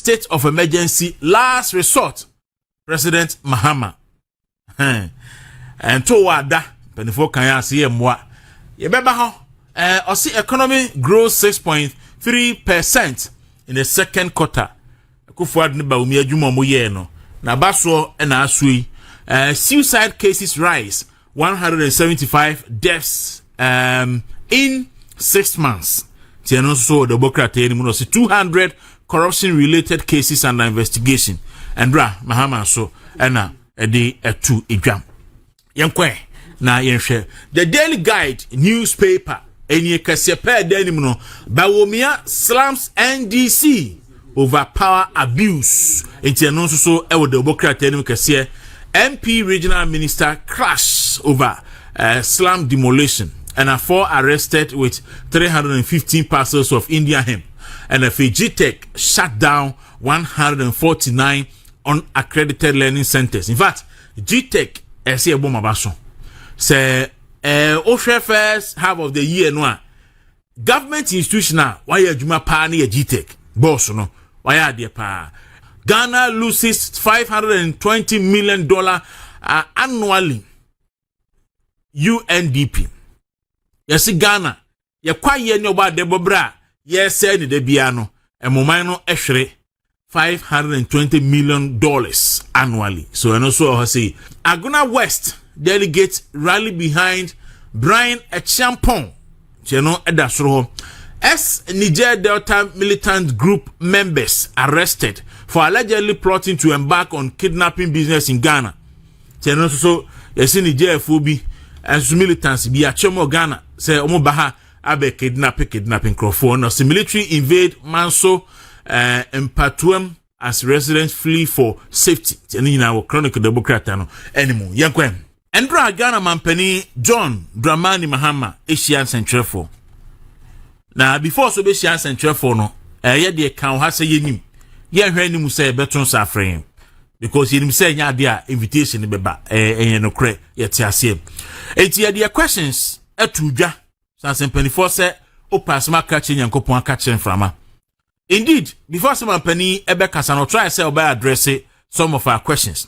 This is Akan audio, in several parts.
state of emergency last resort. President Mahama. And to wada penifo kan ya se yemwa. Ye beba ho osi economy grows 6.3% in the second quarter. Kufuad ne Bawumia adwuma mo ye no. Na baso na asui. Suicide cases rise 175 deaths in 6 months. Tiano so the Democrat any 200 corruption related cases under investigation. And Mahama so ena edi etu idwam. Yenkwe na yenhwe. The Daily Guide newspaper Ay3ka sepe denim no Bawumia slums NDC over power abuse. Tiano so e wo the Democrat any kase MP regional minister crash over slum demolition. And 4 arrested with 315 parcels of Indian hemp. And a G-Tech shut down 149 unaccredited learning centers. In fact, G-Tech say a bomb say first half of the year no government institutional why you juma pa na G-Tech boss no why are there pa. Ghana loses $520 million annually. UNDP. Yes, Ghana. Ye kwa ye ni oba debobra. Yes, say ni de biano. E momai no ehwere $520 million annually. So and also I say Aguna West delegates rally behind Brian Echampong. Cheno edasro. Niger Delta militant group members arrested for allegedly plotting to embark on kidnapping business in Ghana. Cheno so yes Niger FOB and militants be a chomo Ghana say omo baha abe kidnapping crofon or military invade Manso Mpatuem as residents flee for safety. Teni na wo Chronicle Democrat no anymore. Yankwem. Endra Ghana mampani John Dramani Mahama Asian Central for. Na before so be Asian Central for no ye de kan ha say yenim. Ye hwe ni mu say beton safren. Because yenim say nya de a invitation be ba no kre ye ti ase. Enti ye de questions atudwa sanse penifo say o pass ma ka che nyankopon aka che mframa. Indeed, before some company ebe kasa no try say oba address some of our questions.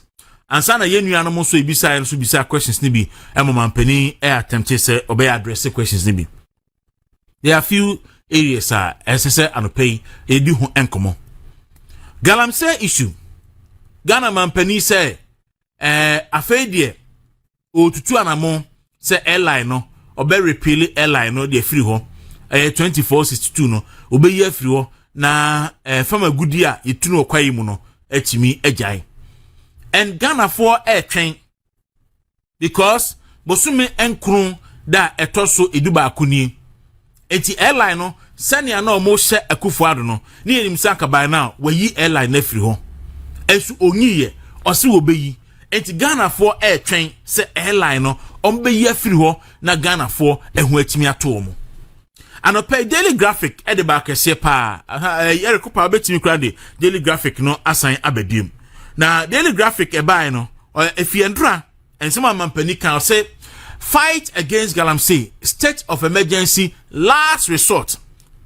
Ansa na ye nua no mo so ebisa en so bisa questions ni bi company attempt say oba address questions ni bi. There are few areas SSA and pay edi ho enkomo. Galamsey issue. Ghana company say afedie o tutu anamo say airline no oba repeal airline no dey free ho 2462 no oba ye free ho na fama gudi a yetunu okwayi mu no atimi agyan. And Ghana for air train because bosumi enkru da etoso eduba akuni enti airline no sania na omo hye akufuado no ne yenim sanka by now wayi airline na free ho ensu onyiye ose wo beyi enti Ghana for air train se airline no ombeyi afiri ho na Ghana for ehu atimi ato omo. Ano pay Daily Graphic e de ba kese pa Ay3ka pa betimi kra de Daily Graphic no asan abadim na Daily Graphic e bai no efiendra ensema mampani kan say fight against Galamsey state of emergency last resort.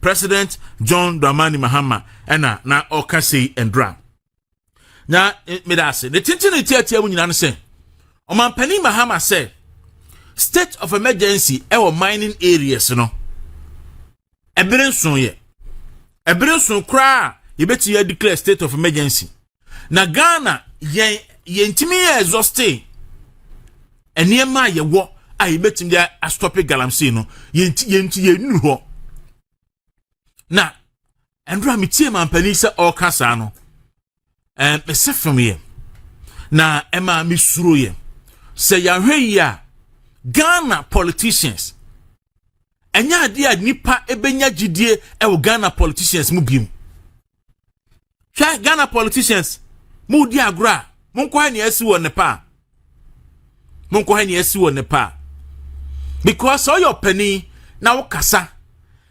President John Dramani Mahama na okase endra na medase the tintin tiatia mu nyina no say omampani Mahama say state of emergency e mining areas no Ebirensun kra yebeti ya declare state of emergency. Na Ghana yentimi ya exhausted. Eniema ye wo a yebeti ya stop Galamsey no yenti yenu ho. Na endra mitie mampani se okasa no. Mese from here. Na ema misuro ye. Se yahwe ya Ghana politicians enya dia nipa ebenya gidie e Ghana politicians mu biem. Hwa Ghana politicians mu di agra monko ha ne asi wo nepa. Because all your penny na wo kasa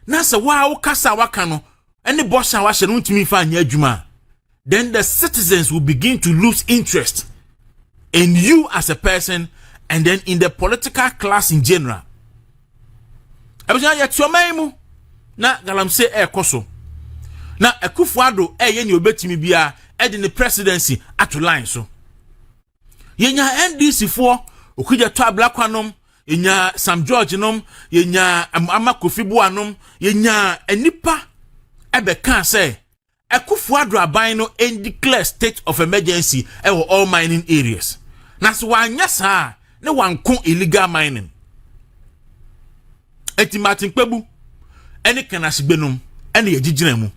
na se wa wo kasa waka no ene bosha wa hye no ntimi fa anya adwuma, then the citizens will begin to lose interest in you as a person and then in the political class in general. Abusha ya tuomaimu na Galamsey koso na Akufo-Addo ni obetimi bia de ne presidency ato line so yenya NDC for okuja Tr0uble kwanom yenya Sam George nom yenya Ama Kofi Boanom yenya enipa ebe kan say Akufo-Addo aban no declare state of emergency for all mining areas na so wanya saa ne wanko illegal mining eti Martin Kpebu ene kanasigbenum ene yegigina mu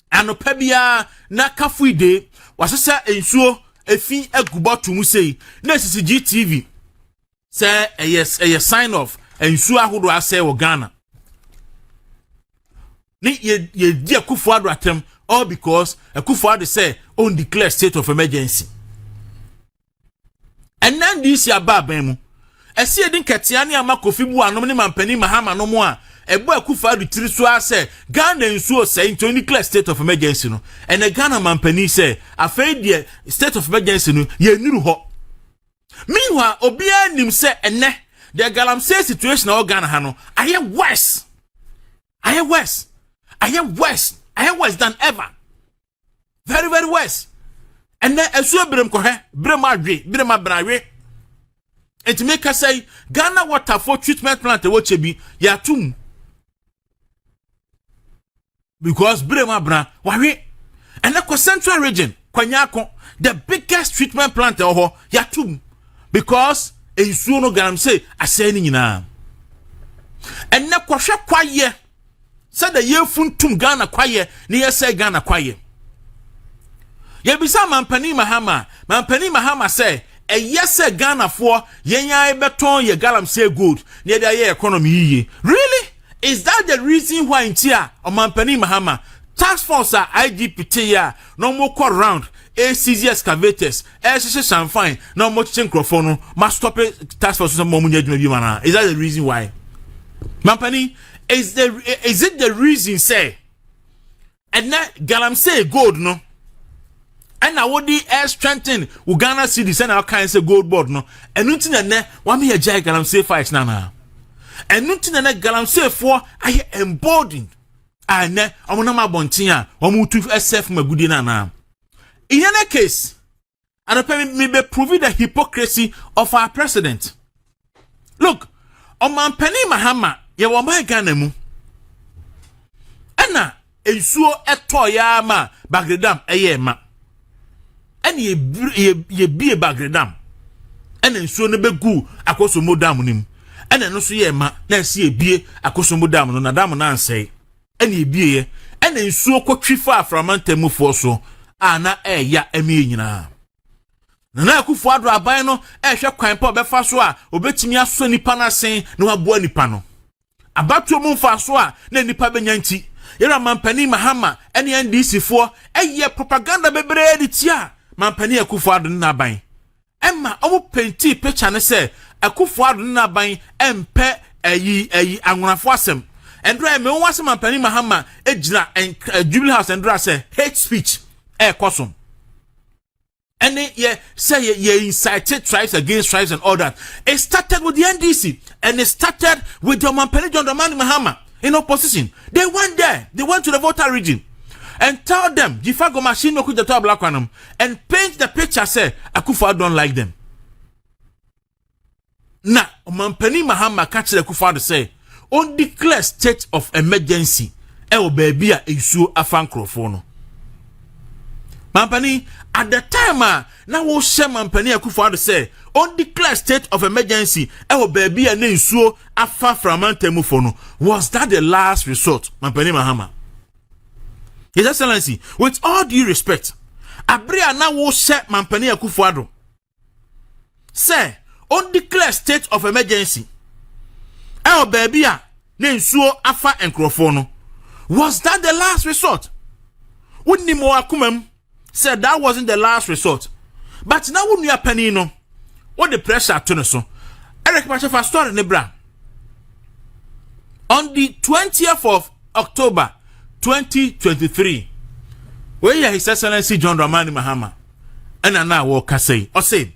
anopa bia na kafuide wasesa ensuo efi agubotu mu sei na sisi GTV say yes a sign of ensuo ahodo asɛ wo Ghana ni ye di Akufo-Addo atem all because Akufo-Addo say on declare state of emergency and then this year baben mu esi edin ketia ne Ama Kofi Boanom ne mampani Mahama no mu a ebo Akufo-Addo tiri so ase Ghana nsuo say into declare state of emergency no and the Ghana mampani say afei de state of emergency no ye nuru ho meanwhile obia nim say enne the Galamsey situation o Ghana ha no aye worse than ever, very very worse and then esuo brem kohe brem adwe brem abrawe it make us say Ghana water for treatment plant e woche bi ya tum because brem abra wawe and the central region kwanyako the biggest treatment plant ho ya tum because ensuo no Galamsey asɛ ni nyina and na kwahwe kwaye said the year funtum Ghana kwaye ni yese Ghana kwaye yebisa mampani Mahama say e yese Ghana for yenya beton ye Galamsey gold near the economy yiye. Really? Is that the reason why in tia or mampani Mahama task force IGPT ya no more call round ACZ excavators SSS fine no more change microphone must stop it task force some more money. Is that the reason why mampani is it the reason say and that Galamsey gold no and I would strengthen Uganda cities and our kinds of gold board no and nothing and ne one me a jai Galamsey fights na and nothing and Galamsey for I emboldened and ne amunama bontia omutu SF magudi na in any case and me be prove the hypocrisy of our president. Look on mampani Mahama ye wo mai Ghana mu ana ensuo eto ya ma Bagredam eye ma ana ye bie Bagredam ana ensuo no begu akosomo dam nim ana no so ye ma na se ye bie akosomo dam no na dam na ansei ana ye bie ye ana ensuo kotwifa aframantamu fo so ana eya emi nyina na Akufo-Addo aban no ehwe kwan pa obefa so a obetimi aso nipa na sen na waboa nipa no abato mu mfa so a na nipa benyanti yera mampani Mahama ene NDC fo eye propaganda bebre de tia mampani Akufo-Addo na ban emma omo penti picture ne se Akufo-Addo na ban empe ayi anwonafo asem endra me won asem mampani Mahama ejina Jubilee House endra se hate speech kosom and ye say ye incited tribes against tribes and all that. It started with the NDC and it started with the Mampani John Dramani Mahama in opposition. They went there, they went to the voter region and tell them Jifago machine no kuja Tr0uble kwanum and paint the picture say Akufo-Addo don't like them. Now Mampani Mahama catch the Akufo-Addo say on declare state of emergency e baby a isu afankrofo no. Mampani at the time now wo share Mampani Akufo-Addo say on declare state of emergency baby a nsuo afa framantamu fo no. Was that the last resort Mampani Mahama? His Excellency, with all due respect, abria now wo share Mampani Akufo-Addo say on declare state of emergency baby a nsuo afa enkrofo no. Was that the last resort? Wouldn't mo akumam said that wasn't the last resort. But now when you are penny no, what the pressure to so. Eric Pacha for story nebra. On the 20th of October 2023, where His Excellency John Dramani Mahama and now walk say or say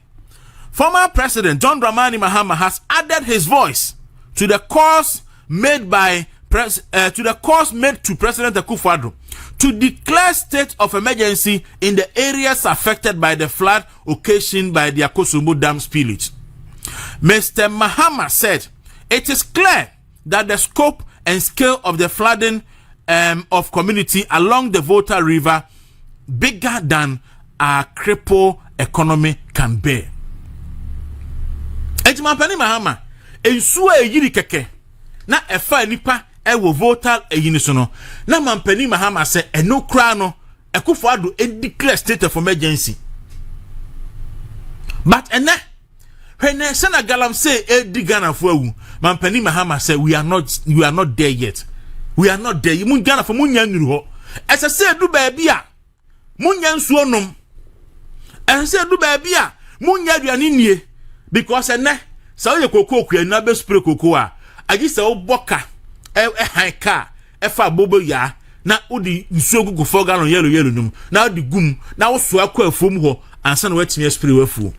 former President John Dramani Mahama has added his voice to the calls made by to the calls made to President Akufo-Addo to declare state of emergency in the areas affected by the flood occasioned by the Akosombo Dam spillage. Mr. Mahama said, it is clear that the scope and scale of the flooding of community along the Volta River bigger than our crippled economy can bear. Ejimapani Mahama, ensuwa yiri keke na efa nipa ewo Volta eyinisono na mampani Mahama se eno kra no Akufo-Addo declare state of emergency. But ene when Sena Galamsey edi Ghana for wu mampani Mahama say we are not there yet. We are not there. Mun Ghana for mun nyanu ho. Ese se du baabi a mun nyansuo nom. Ese se du baabi a mun nya aduane nie because ene sa ye kokoo kua na be spray kokoo a agi se oboka Ay3ka fa bobo ya na odi nsuo gugu 4 gallon yellow num na odi gum na wo so akwa afom ho ansa na watimi spray wafuo.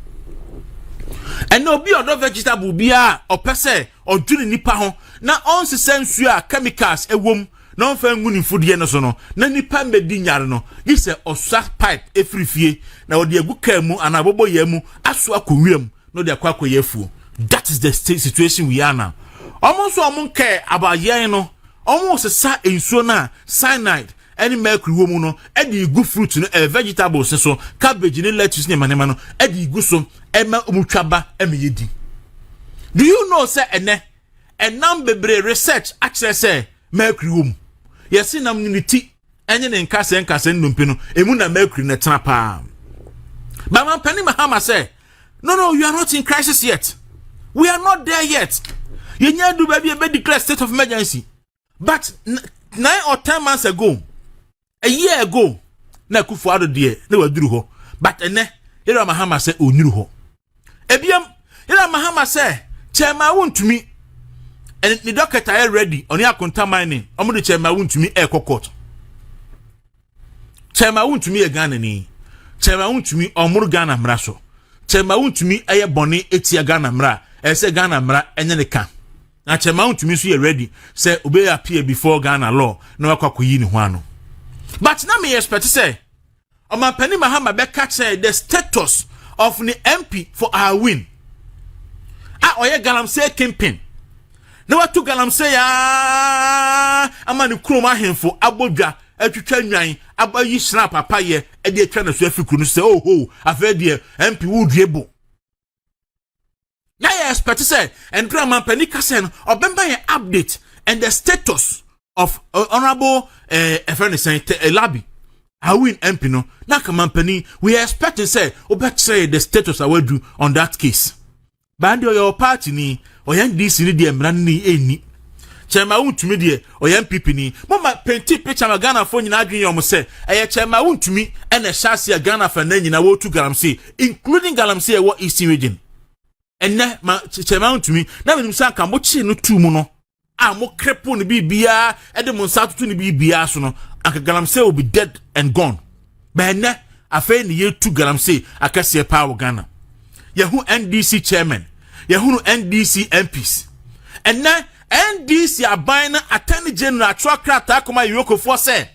And no be other vegetable bia opese odwiri nipa ho na onsese nsuo a chemicals ewom na onfa nguni fudie no so no na nipa mbedi nyare no gi se osa pipe efrifie na odi agu kamu anabobo yamu aso akowiem no de akwa yafuo. That is the situation we are now. Almost almost care about yen no almost sa nsuo na cyanide any mercury wo mu no e di good fruit no vegetables so cabbage ni lettuce ni manema no e di gu so e ma omutwaba e me yedi. Do you know say ene enam bebre research actually say mercury wo mu yes nam unity enye ne nkase nnumpe no emu na mercury na trapa. But man Penny Mahama say no you are not in crisis yet. We are not there yet. You need to be declare state of emergency. But 9 or 10 months ago, a year ago, na Akufo-Addo there, they were duru ho. But ene, Ira Mahama say onyuru ho. Ebiam, Ira Mahama say, Chairman won to me, and the docket are ready on your contaminating. I'm going to Chairman won to me a court. Chairman won to me a Ghana ni. Chairman won to me or more Ghana mraso. Chairman won to me a bonnet etia Ghana mra. Ese Ghana mra enye ka na chema to me so ready say obey appear before Ghana law na wakwa yi ni ho ano. But na me expect say Omampani Mahama be catch say the status of the MP for our win oye Galamsey campaign na watu Galamsey ama ni krom ahemfo abodwa atwitwa nwan abayi snap papa ye e de atwa na so afiku no say oh afa de MP woduebo. Now I expect to say, and Grandma Penny Kasen or Bemba update and the status of Honorable Labi. I win MP no. Now come Penny, we expect to say, say the status I will do on that case. Bandi your party ni or young DC ni dear Brani any. Chema won to me dear or young people ni. Mama penti picture my Ghana phone in Adrian almost say, I chema won to me and a chassis Ghana for then in a war to Galamsey, including Galamsey what Eastern region. And na Chairman to me, now when you say Cambodia no 2 mono, mo crepo ni bibia, and the Monsanto to ni bibia so no, and Galamsey will be dead and gone. But na afa ni year 2 Galamsey akase power Ghana. Yahu NDC chairman, yahu NDC MPs. And na NDC abina Attorney General Tr0uble akoma yoko for say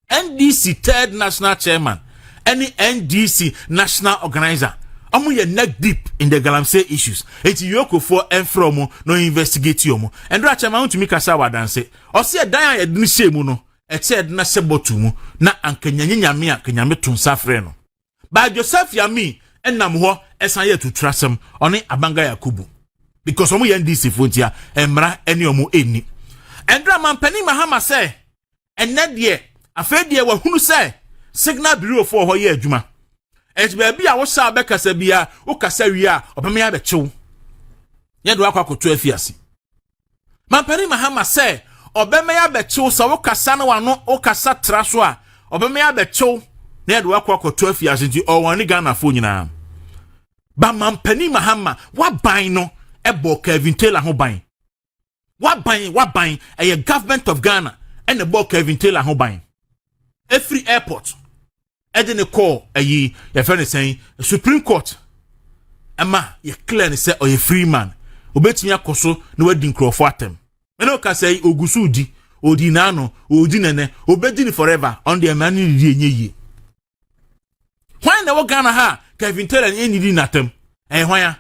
NDC third national chairman, any NDC national organizer. Amu ye neck deep in the Galamsey issues. Eti yoko for enfromo no investigate yomo. And racha ma untumi kasa wadanse. Osi e dan ya edini shemu no. Eti e dina sebotu mu na ankenyanyi nyame a kenyame tunsa frɛ no. Ba Joseph Yami enam ho esan ye to trasem oni Abanga Yakubu. Because omu ye ndisi fontia emra eni omu eni. Endra Mampani Mahama say enne de afedie wa hunu say signal bureau for ho ye adwuma. Et baby a was sa beka sabia o kasa wi a obema ya bechew ye do akwa koto afiase. Mampani Mahama say obema ya bechew sa wo kasa na wano o kasa tra so a obema ya bechew na ye do akwa koto afiase nti o wani Ghana fo nyina. Ba Mampani Mahama wa ban no ebo Kevin Taylor ho ban. Wa ban a government of Ghana and the bo Kevin Taylor ho ban. Every airport Edene call ayi your friend is saying Supreme Court ama ye clear say or ye free man obetimi akoso na wadi nkrofo atem no ka say ogusudi odi nano odi nene obedi forever on the man ni enye. Why na wo Ghana ha Kevin Taylor enyi di natem hwan ya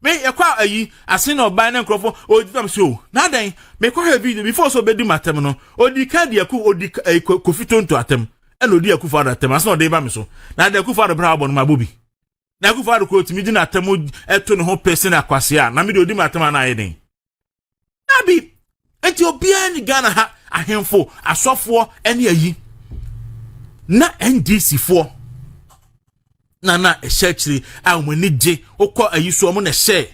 me yakwa ayi ase na oban na nkrofo odi tam so na dan me kwa video before so bedi matem no odi ka de yaku odi kofitonto atem and odi yaku fa atem ase na odi ba me so na de yaku fa bra abon ma bobi na yaku fa ko timi di na atem eto ne ho person akwase a na me de odi matem na ayeden na bi enti obi ani Ghana ha ahemfo asofo ene ayi na NDC fo na church a woni je okọ ayiso omo na share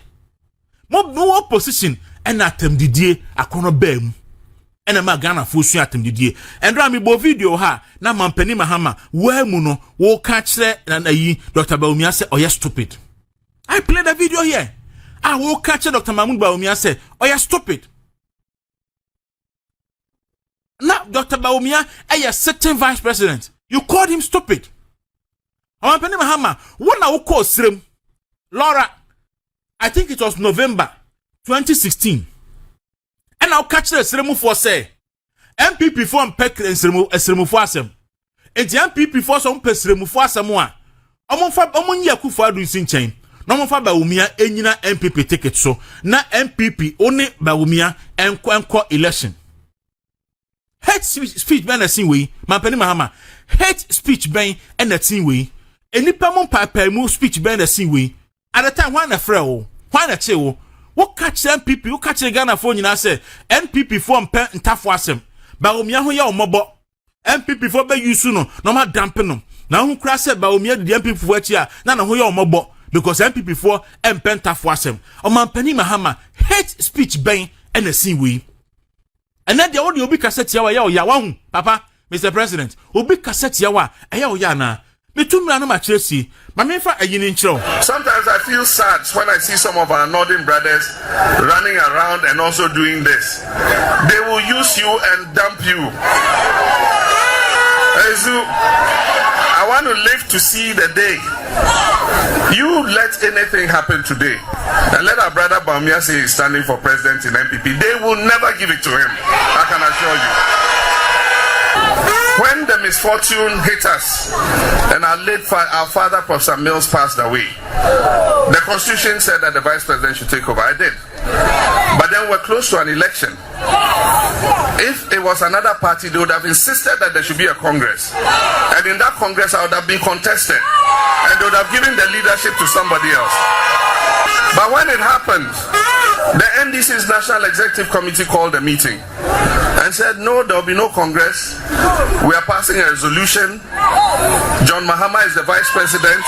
mo position and atemdidie akono bam ena ma Ghana fo su atemdidie endra mi bo video ha na mampani Mahama wa mu no wo ka kire na yi Dr. Bawumia say oh you stupid. I play the video here. Wo ka kire Dr. Bawumia say oh you stupid. Now Dr. Bawumia a certain vice president, you called him stupid. Mampani Mahama wona wo call srem Laura, I think it was November 2016. And now catch the sremu for say MPP for mpek sremu for asem. Enti MPP for some sremu for asem a omon yi Akufo adu sin chen. Na omon fa Bawumia enyina MPP ticket so na MPP oni Bawumia enko election. Hate speech ban na sin we Mampani Mahama. Hate speech ban na sin we. Enipa mon papa mu speech ban na sin we. At the time, why na frɛ wo? Why na che wo? What catch MPP? What catch Ghana for nyina say MPP for mpe ntafo asem. Bawumia ho ya omobo. MPP for be use no ma dampe no. Na ho kura say Bawumia di MPP for achi a na ho ya omobo because MPP for mpe ntafo asem. Mampani Mahama hate speech ban na sin we. And then the audio obi cassette ya wa ya wa hu papa Mr. President. Obi cassette ya wa ya ya na. Sometimes I feel sad when I see some of our northern brothers running around and also doing this. They will use you and dump you. I want to live to see the day. You let anything happen today and let our brother Bawumia say he's standing for president in MPP. They will never give it to him. I can assure you. When the misfortune hit us and our father Professor Mills passed away, the constitution said that the vice president should take over. I did. But then we're close to an election. If it was another party, they would have insisted that there should be a congress. And in that congress, I would have been contested. And they would have given the leadership to somebody else. But when it happened, the NDC's National Executive Committee called a meeting and said, no, there will be no Congress. We are passing a resolution. John Mahama is the vice president.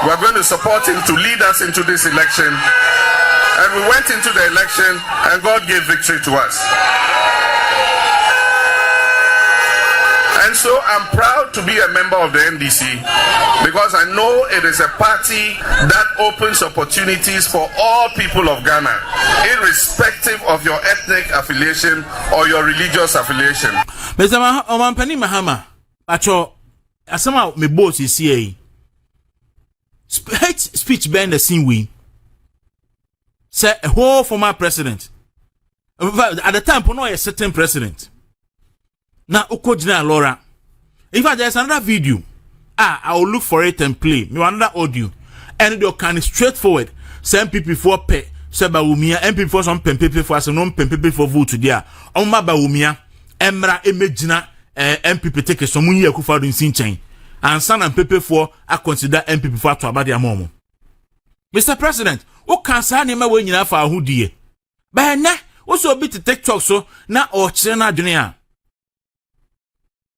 We are going to support him to lead us into this election. And we went into the election and God gave victory to us. And so I'm proud to be a member of the NDC because I know it is a party that opens opportunities for all people of Ghana, irrespective of your ethnic affiliation or your religious affiliation. Mr. Mampani Mahama, acho asama me boss is here. Hate speech ban the same way. Say a whole former president. At the time, no a certain president. Now, Ukojina Laura. In fact, there's another video. I will look for it and play. Me another audio. And they can straightforward. Some people for pay. Say Bawumia. MP for some people for some non-people for vote today. Oma Bawumia. Emra Emejina. MPP take some money Akufo in Sinchen. And son and people for I consider MPP for to abadi amomo. Mr. President, o can say na we nyina fa ahudie. Ba na, o so bi to TikTok so na o kire na adwene a.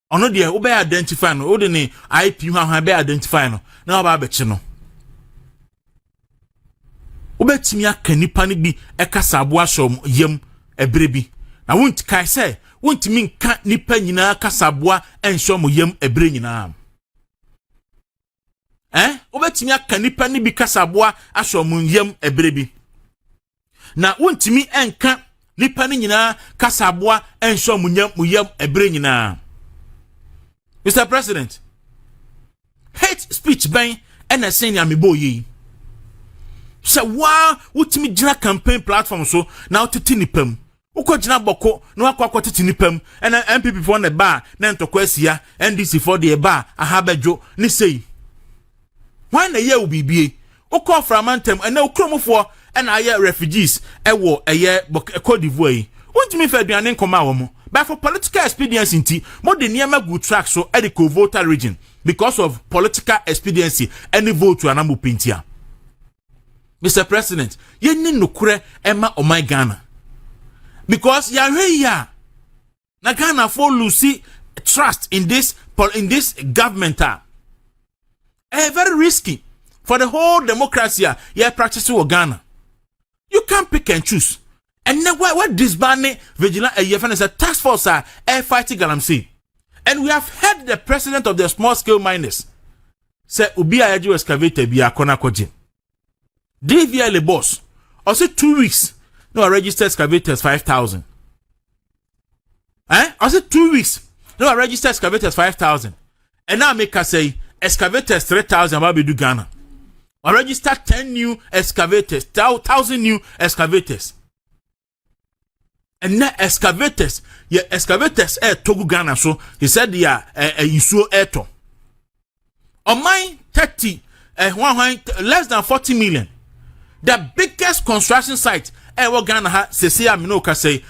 Ono de wo be identify no, wo de ne IP hwan be identify no. Na wo ba be chi no. Wo betimi aka nipa ne bi ekasa abo asom yem ebre bi. Na won't kai say, won't mean ka nipa nyina kasa abo enso mo yem ebre nyina. Obetimi aka nipa ne bi kasaboa asom yam ebre bi na wontimi enka nipa ne nyina kasaboa enso yam ebre nyina. Mr. President, hate speech ban na senior meboyi so wa wotimi gina campaign platform so na wotete nipam uko jina boko no akwa tete nipam ena MPP for ne ba na ntokwa asia NDC for the ba ahabejo ni sei why na ye obibie uko framantem ena ukromofo ena aye refugees ewo eye Cote d'Ivoire yi untimi fa aduane nkoma wo mo but for political expediency nti mo de niema good track so e the voter region because of political expediency any vote to anamu pintia. Mr. President, ye ni nukure ema omai Ghana. Because ya ya na Ghana for Lucy trust in this government very risky for the whole democracy you practice in Ghana. You can't pick and choose. And now what disbanding vigilant is a task force fighting Galamsey. And we have heard the president of the small scale miners say ubi ayaju excavator bi akona koji. DVL le boss. Also 2 weeks. No, I registered excavators 5,000. Also 2 weeks. No, I registered excavators 5,000. And now make us say excavators 3,000 about do Ghana. I registered 10 new excavators, 1,000 new excavators. And now excavators, Togo Ghana. So he said you saw eto. On my 30, less than 40 million. The biggest construction site ever Ghana ha sese amino say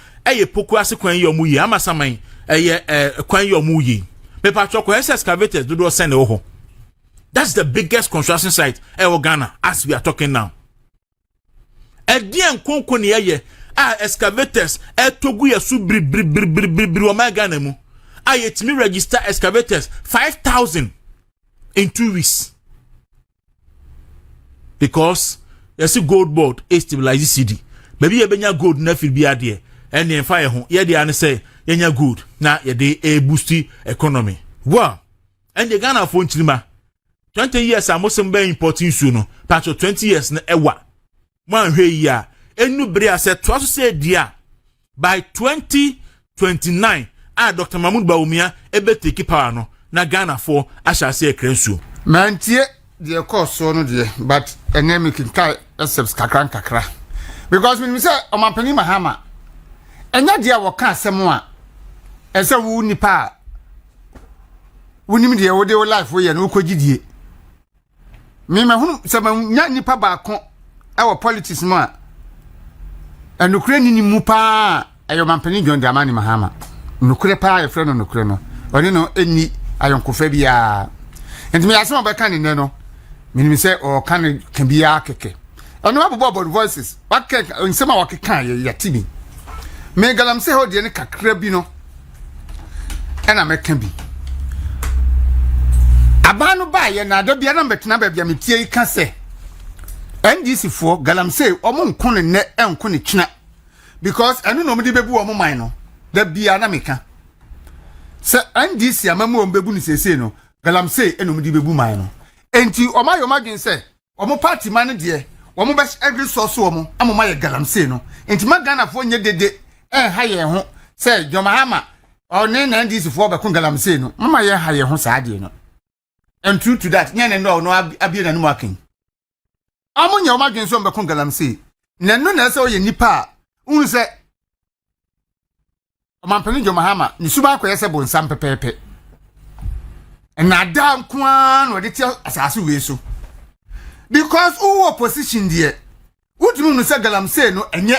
poku ase kwan yo muyi amasaman kwan yo muyi me patcho ko excavators do send ho. That's the biggest construction site ever Ghana as we are talking now. Edien konko ne ye excavators Togo ya su bri o ma Ghana mu ayetimi register excavators 5,000 in 2 weeks because yes gold board stabilize CD maybe you benya gold na feel bia de and en fire ho ye de an say yenya good na ye de boost economy wow and the Ghana for nchirima 20 years amosom be importing su no patcho 20 years na ewa man hwe yi a enu bere ase to so say dia by 2029 Dr. Bawumia ebe take power no na Ghana for ashase ekrensu mantie the course so no de but enemy can kai accepts kakra because when we say omampani Mahama enya dia wo ka asem a ese wo nipa wonim de wo de life wo ye no kogidie me mahunu se nya nipa ba ko e wo politics mo a enukure ni mu pa ayo mampani John Dramani Mahama nukure pa e freno nukure no oni no eni ayonkofa bia enti me asem ba kan ne no minimi say or can be a keke. I know about voices. What can in some of ya tibi. Me Galamsey hold the kakrabino. And I make can be. Abano by and I don't be a number to number Yamitia can say. NDC for Galamsey or Mon Conin net and Conichina. Because I don't know the baby or mine. That be an American. Sir NDC, a memo on Babuni say no. Galamsey and Umdi Babu mine. Enti oma yo magin say omo party man de omo be every source omo amoma ye Galamsey no enti magana fo nye dede ha ye ho say Mahama one na ndisi fo be kon Galamsey no mama ye ha ye ho saade no and true to that nya ne no abi na no makin omo nya o magin so be kon Galamsey na no na say o ye nipa unu say omampani Mahama ni suba akoye se bonsam pepepe na da kwan no de tia asase we so because who opposition there wutumi no say Galamsey no enye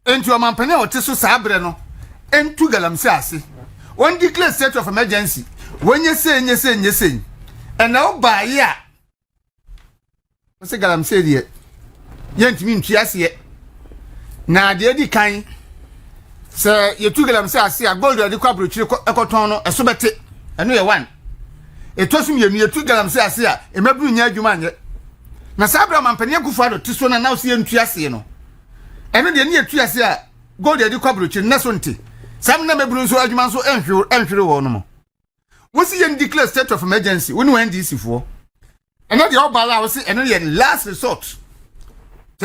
enti o mampane o te so sabre no entu Galamsey ase won declare state of emergency wonye say and now ba ya o say Galamsey there yentimi ntu ase ye na de di kan say yetu Galamsey ase a gold de kwabro chire ekoton no eso bete eno ye one etosum ye nu Galamsey ase a emabru nya adwuma anye na sabra mampani akufado tiso na now se ntu ase no eno de ne etu ase a gold de kwabrochi na so nti sam na mabru nso adwuma nso enhwere wo no mo wosi ye declare state of emergency woni wan DC fo eno de obala wo se eno ye last resort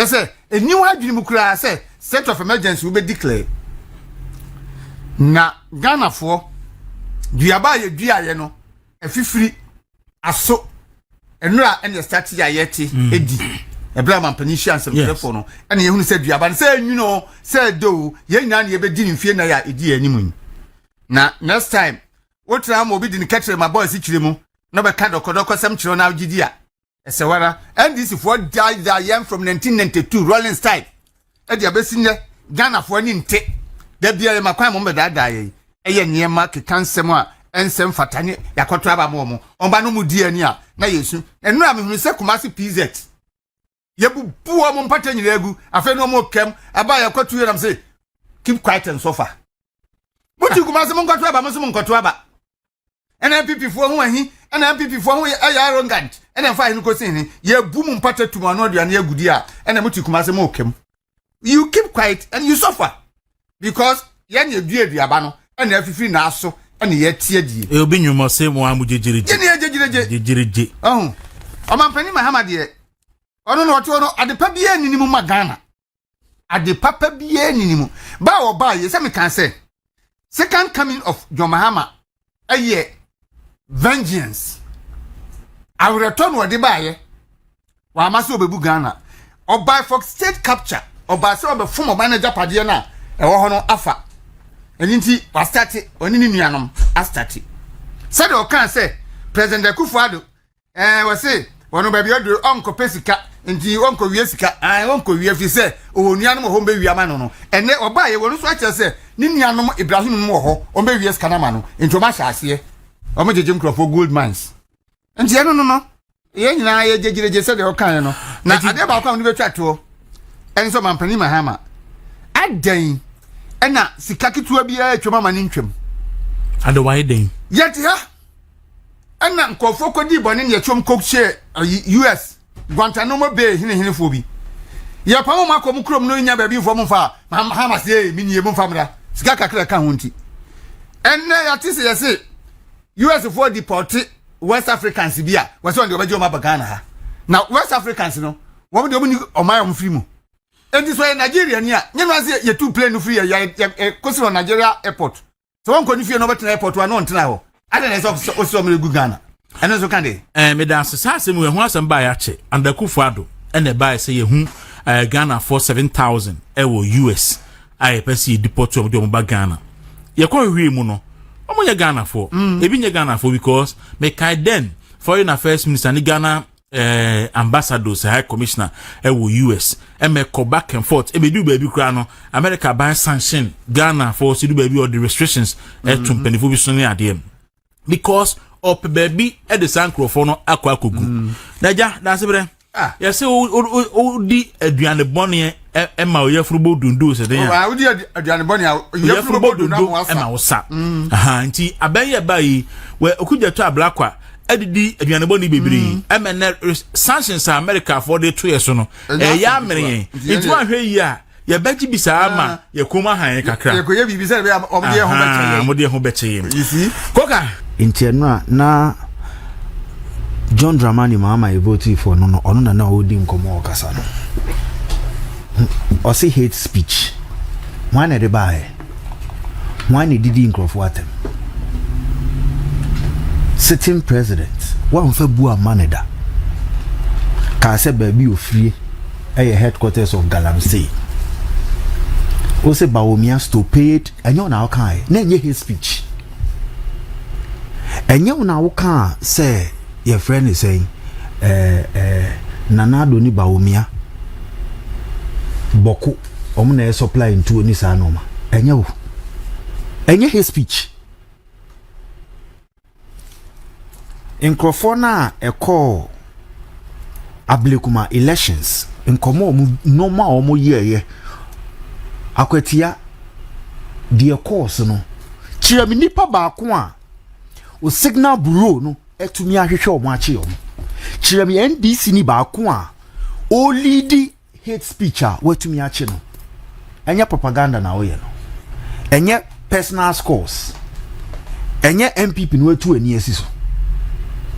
say eniwa adwini mu kura say state of emergency we be declare na Ghana fo duaba ye duaye no afifiri aso enura ene start ya yeti edi ebra man panihia ansem telefone no ene yehunu se duaba se nwuno se do ye nyina ne yebedi ne fie na ya edi animu na next time wotra ma obi di ne catch my boys chire mu na be ka dokodoko sem chiro na gidi a esewara NDC for died that yam from 1992 rolling style e dia besi ne Ghana for ni nte da bia makwan mo be dada ye eye niema kekansem a ensem fatane yakoto aba mo omba no mu di ani a na yesu enu a mehunu se Kumasi PZ yebu buo mo mpata nyina egu afa no mo kem aba yakoto ye nam say keep quiet and suffer buti Kumasi mo nkoto aba mo so mo nkoto aba NPP fo ho ahi NPP fo ho ya arrogant fa hin ko sin ni yebu mo mpata tuma no aduane agudi a muti Kumasi mo kem you keep quiet and you suffer because yen ye due aduaba no afifi na aso ye tie die e obi nyumo se mo amu jejereje jejereje oh o man pani Mahama de ono no oto no adepa bia ninimu magana adepa pa bia ninimu ba wo ba ye se me kan say second coming of John Mahama vengeance I will return what they buy wa maso obebu Ghana or by for state capture or by some former manager padiana e wo hono afa eninti wa start oni ni nuanom a start said o kan say President Akufo-Addo we say wono ba bi odo onko pesika nti onko wie sika onko wie fi say o nuanom ho be wiama no ene oba ye wono so a che say ni nuanom Ibrahim mo ho o be wie sika na ma no nti o ma sha ase o mo jeje microphone gold mines nti eno no ye nyina ye jejereje say de o kan no na ade ba kwa no be twa to enso man pani Mahama adan ena sika kitua bia atwama mani ntwam ade why den yet ha ena nkofo kodi bone ne atwam kokche US Guantanamo Bay hine fo bi ya pa mo makom krom no nya ba bi fo mo fa Mahama se mi nie mo famra sika kakra ka ho nti enne ya tise ya se US for deport West Africans bia we se on de obaje o mabagana ha na West Africans no wo de omni omayom free mu enti so Nigeria ni a nyeno ase ye two plane free ya kosi on Nigeria airport so won koni fie no betina airport wa no ntena ho ade na so me Ghana eno so kan de me da asase mu ehu asem ba ya che Akufo-Addo ene ba se ye hu Ghana for 7,000 ewo US ai pesi deport of dem ba Ghana ye kwa hwie mu no omo ye Ghana for ebi nye Ghana for because me kai den foreign affairs minister ni Ghana ambassadors high commissioner ewo US me ko back and forth be do baby kra no America ban sanction Ghana for si do baby or the restrictions to penifo bi so ne ade because op baby e de sancrofo no akwa kogu daja da sebre ya se o di aduane bone e ma oyafrubo dundu se den o di aduane bone oyafrubo dundu e ma wo sa aha nti abaye bayi we okuja to ablakwa adidi aduane boni bebiri emene sanctions America for the 2 years no ya mere itu ahwe yi a ya baji bisa ama ya kuma han kakra ya koye bibisa be omde ho beche you see koka intienra na John Dramani Mahama vote for no ono na odi nkomo okasa no o say hate speech one de bae one didi nkrofo atem sitting president one fa bua maneda ka se baby ofrie headquarters of Galamsey o se Bawumia stupid enyo na okai na enye his speech enyo na oka say your friend is saying nanado ni Bawumia boku omo na supply into ni sa no ma enye his speech Nkrofona eko ablekuma elections nkomo normal omo yeye akwatia the course no chirami nipa ba ko a o signal bureau no etumi ahwehwe omo ache omo chirami NDC ni ba ko a o lead hate speech a watumi ache no enya propaganda na oye no enye personal scores enye MPP no atu ani asiso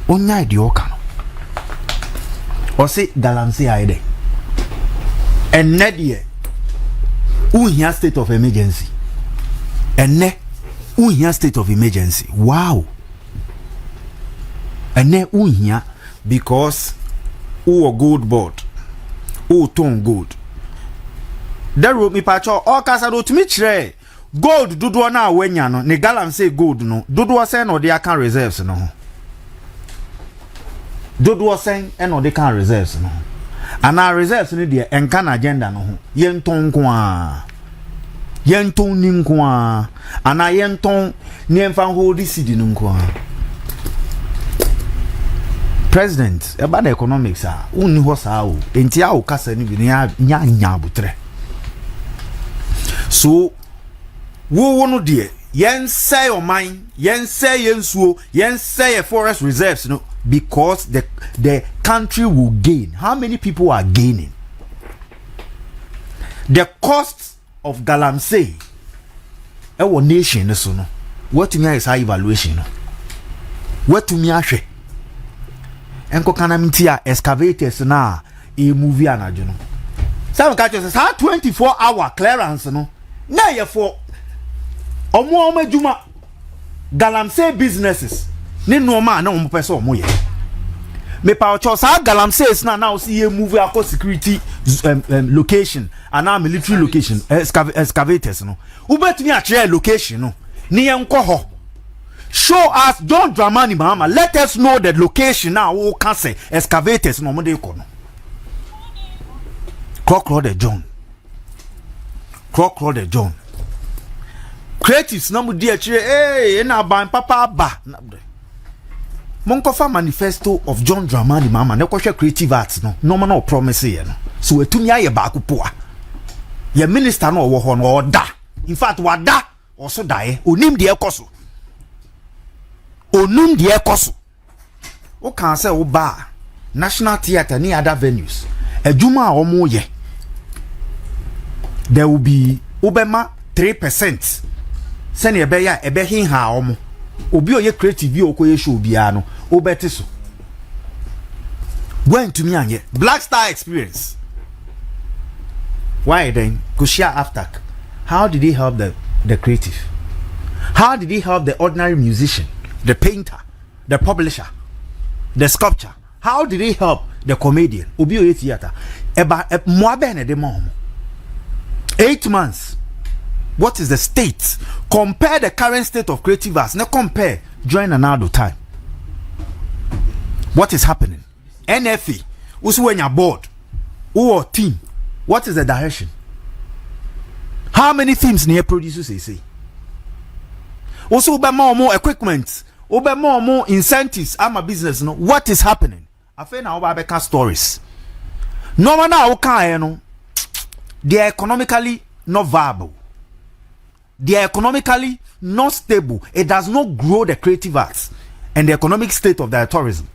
onya ide oka no o se Galamsey aide enne uhia state of emergency enne uhia state of emergency wow enne uhia because who gold board o ton gold dero mi pacho o kasa do tumi kire gold dodo na awanya no ne Galamsey gold no dodo sen no de aka reserves no ho dodo sen e no de kan reserves no ana reserves ni de enka na agenda no ho yenton ko a yenton nim ko a ana yenton ni emfa hold city no ko a president about the economics a unni ho saa o enti a o kasa ni bi nya abutre so wo no de yen say your mind yen say yensuo yen say your forest reserves no because the country will gain. How many people are gaining? The cost of Galamsey our nation so no what to me is high evaluation no what to me ahwe enko kana mtia excavators na e movie anajo no some catch us 24-hour clearance no na ye for omo adwuma Galamsey businesses ni no ma na omo pese omo ye me pa ocho sa Galamsey na now see movie akọ security location and now military location excavators no ubetumi a location no ni enko ho show us don't Dramani Mahama let us know the location now who can say excavators no mo dey ko no Crocro the John creatives na mo dey akire na ban papa ba Monkofa manifesto of John Dramani Mahama ne kwhwe creative arts no no man promise ye no so etumi aye ba akopoa ye minister no wo ho no oda in fact wada oso dae onim de ekoso o kan say wo ba National Theatre ni other venues adwuma a omo ye there will be obema 3% sene ebeya ebehin ha omo obi oye creative bi okoye show bia no obeti so when to me anye Black Star experience why then Kushia Aftak how did he help the creative? How did he help the ordinary musician, the painter, the publisher, the sculptor? How did he help the comedian? Obi oye theater eba mo abene de mom 8 months. What is the state? Compare the current state of creative arts. Now compare during another time. What is happening? NFA. Also when you're board. Or team. What is the direction? How many films near producers they say? Also by more equipment. Over more incentives. I'm a business. No. What is happening? I feel now about stories. No one now can. They are economically not viable. They are economically not stable. It does not grow the creative arts and the economic state of their tourism.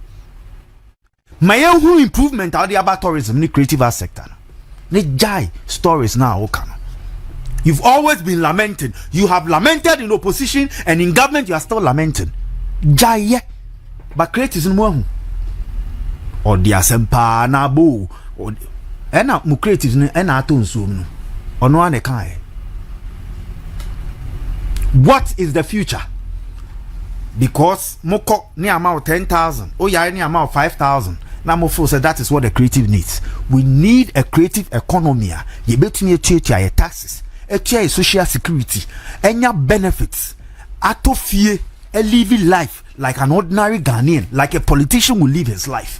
My own improvement out there about tourism in the creative arts sector. The jai stories now okay. You've always been lamenting. You have lamented in opposition and in government you are still lamenting. Jai but creatives no or the asempa na bo or ena mu creatives ne ena ato nsuo no ono ane kan. What is the future? Because moko ni amount 10,000 oh yeah ni amount 5,000 na mo feel say that is what the creative needs. We need a creative economy. Ye betumi etua your taxes, etua social security, enya benefits, atofie, a living life like an ordinary Ghanaian, like a politician will live his life.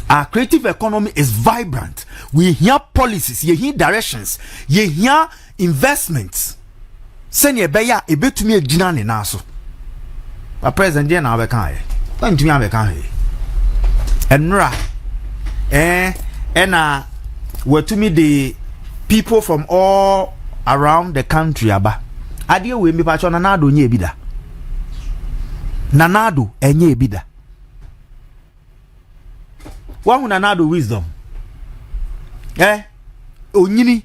Our creative economy is vibrant. We hear policies, you hear directions, you hear investments. Senye beya ebetumi agina ne naso. Ba president dey na abeka he. Kwantumi abeka he. Enra ena wetumi the people from all around the country aba. Ade we mi pa cho nanado nye ebida. Nanado enye ebida. Wa hu nanado wisdom. Onyini.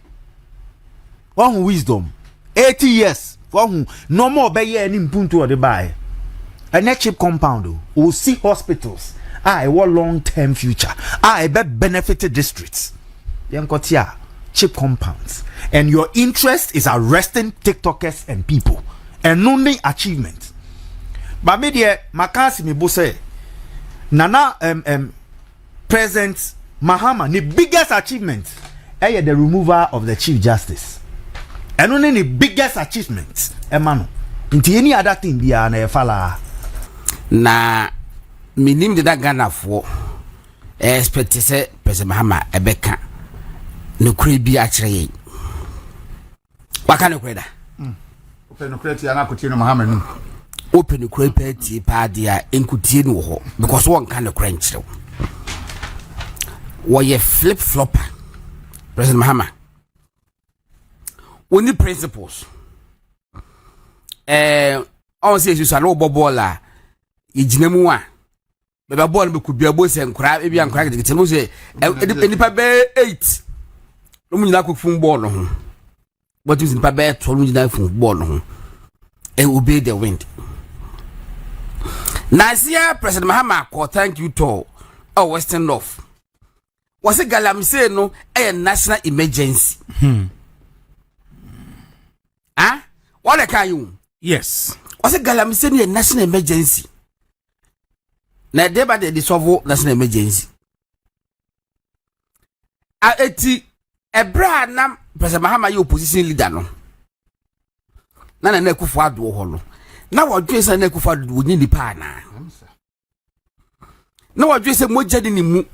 Wa hu wisdom. 80 years for whom no more be ye any mpuntu or the buy a cheap compound will see hospitals what long-term future be benefited districts yankotia cheap compounds and your interest is arresting TikTokers and people and only achievement but media makasi mi bo say nana present Mahama the biggest achievement the removal of the Chief Justice. And only the biggest achievement emano. Into any other thing be na fala. Na minim de da Ghana for expect say President Mahama ebeka no kure bi akire. Waka no kure da. Open no kure ti ana kotie no Mahama nu. Open no kure party pa dia enkutie no ho because one kan no kure nkire. Wo ye flip flopper President Mahama. Only principles. On say you say no bobola ijinemu a beba ball be kubia bo se nkra e bia nkra gete no say enipa be 8 no munyina ko fun ball no ho but you enipa be 12 munyina fun ball no ho e obey the wind. Nasia President Mahama ko thank you to Western North was a Galamsey no a national emergency. What can you? Yes. Was a Galamsey a national emergency? Na deba de dissolve national emergency. Eti ebra na President Mahama you opposition leader no. Na Akufo Addo ho no. Na wodwe se na Akufo Addo wonyi nipa na. Na wodwe se moja di ni mu.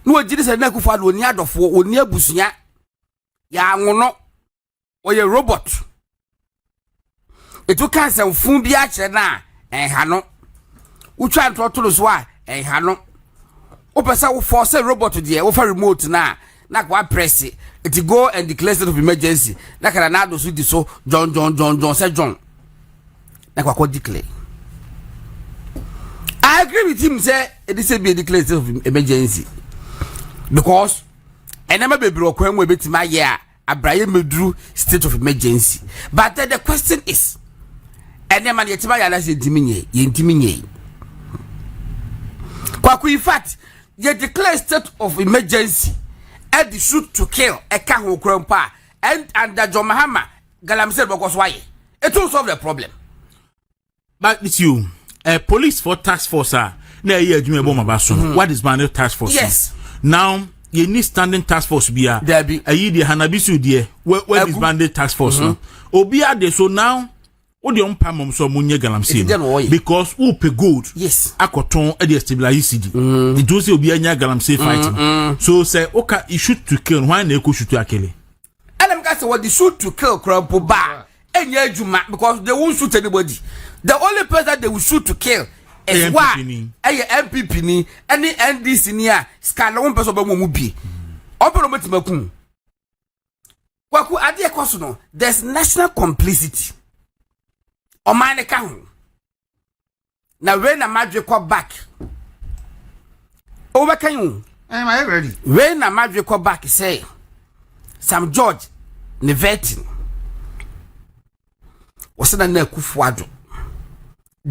Na wodwe se na Akufo Addo oni adofo oni abusunya. Ya anwono. Oye robot. Etu kansa fun bi a kire na ha no. Utwa ntotoro so a ha no. Opesa wo force robot de wo fa remote na kwa press it go and declare state of emergency. Na kana na do so di so John say John. Na kwa declare. I agree with him say it is be a declare state of emergency. Because enema bebre okwan mu ebetima ye a abraye medru state of emergency. But the question is enema yetima ya na se ntimi in fact, you declare state of emergency and the shoot to kill a kaho grandpa and under John Mahama Galamsey because why? It will solve the problem. But it's you, a police for task force. What is my task force? Yes. Now you need standing task force be a the Hanabisu dear. Where is banded task force? Obia de so now. O de on pamom so munye Galamsey because who pay gold yes akoton e de stabilize cd it do say obi anya Galamsey fight so say oka you shoot to kill why na eko shoot to akele and am say what the shoot to kill crop ba enya adwuma because they won't shoot anybody. The only person that they will shoot to kill is why MPP ni any NDC ni a scan one person ba mu bi opero metimakum kwaku ade ekoso no there's national complicity. Omane kahu. Na when na madwe ko back. Over can you? Am I ready? When na madwe ko back say Sam George ne vetting. Was na Akufo Addo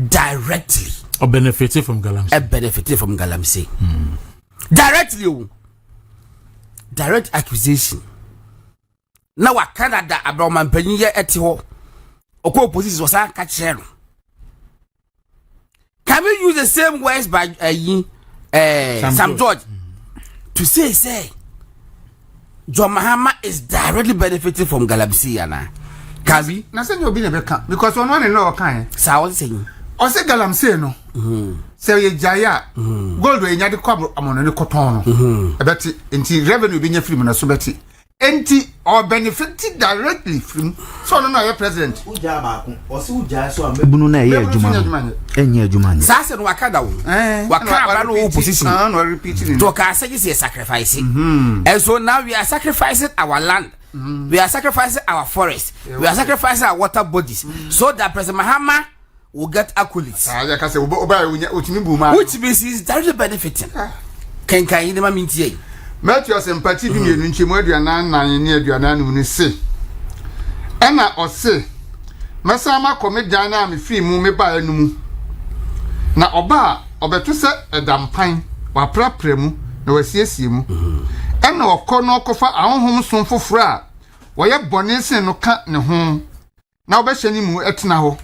directly or benefited from Galamsey. Benefited from Galamsey. Directly. Direct accusation. Now wa Canada Abraham Penye eti ho. Oko opposition was catch. Can we use the same words by Sam George to say John Mahama is directly benefiting from Galamsey ana? Can we? Na say you be na because one no kan. Sa what saying? O say Galamsey no. Say ye jaya gold we nya de kwabro amono ne koton no. E beti enti revenue be nya free na so beti. Enti or benefited directly from so no your president uja ba kun o si uja so amebunu na ye adwuma enye adwuma ni sa se no wakada wo wakaba no opposition no repeating to ka say is sacrifice and so now we are sacrificing our land we are sacrificing our forest we are sacrificing our water bodies so that President Mahama will get accolades ya ka say oba otimi bu ma which means is directly benefiting kan yin ma mintie Matthew sympathy bi mienu nchemu aduanan nan ne aduanan mu se ena o se masama komedian na me fi mu me ba anu mu na oba obeto se edampan wa prapra mu na wasiesie mu ena okọ no okofa ahonhom son foforo a woye bone sen no ka ne ho na obehye ni mu etena ho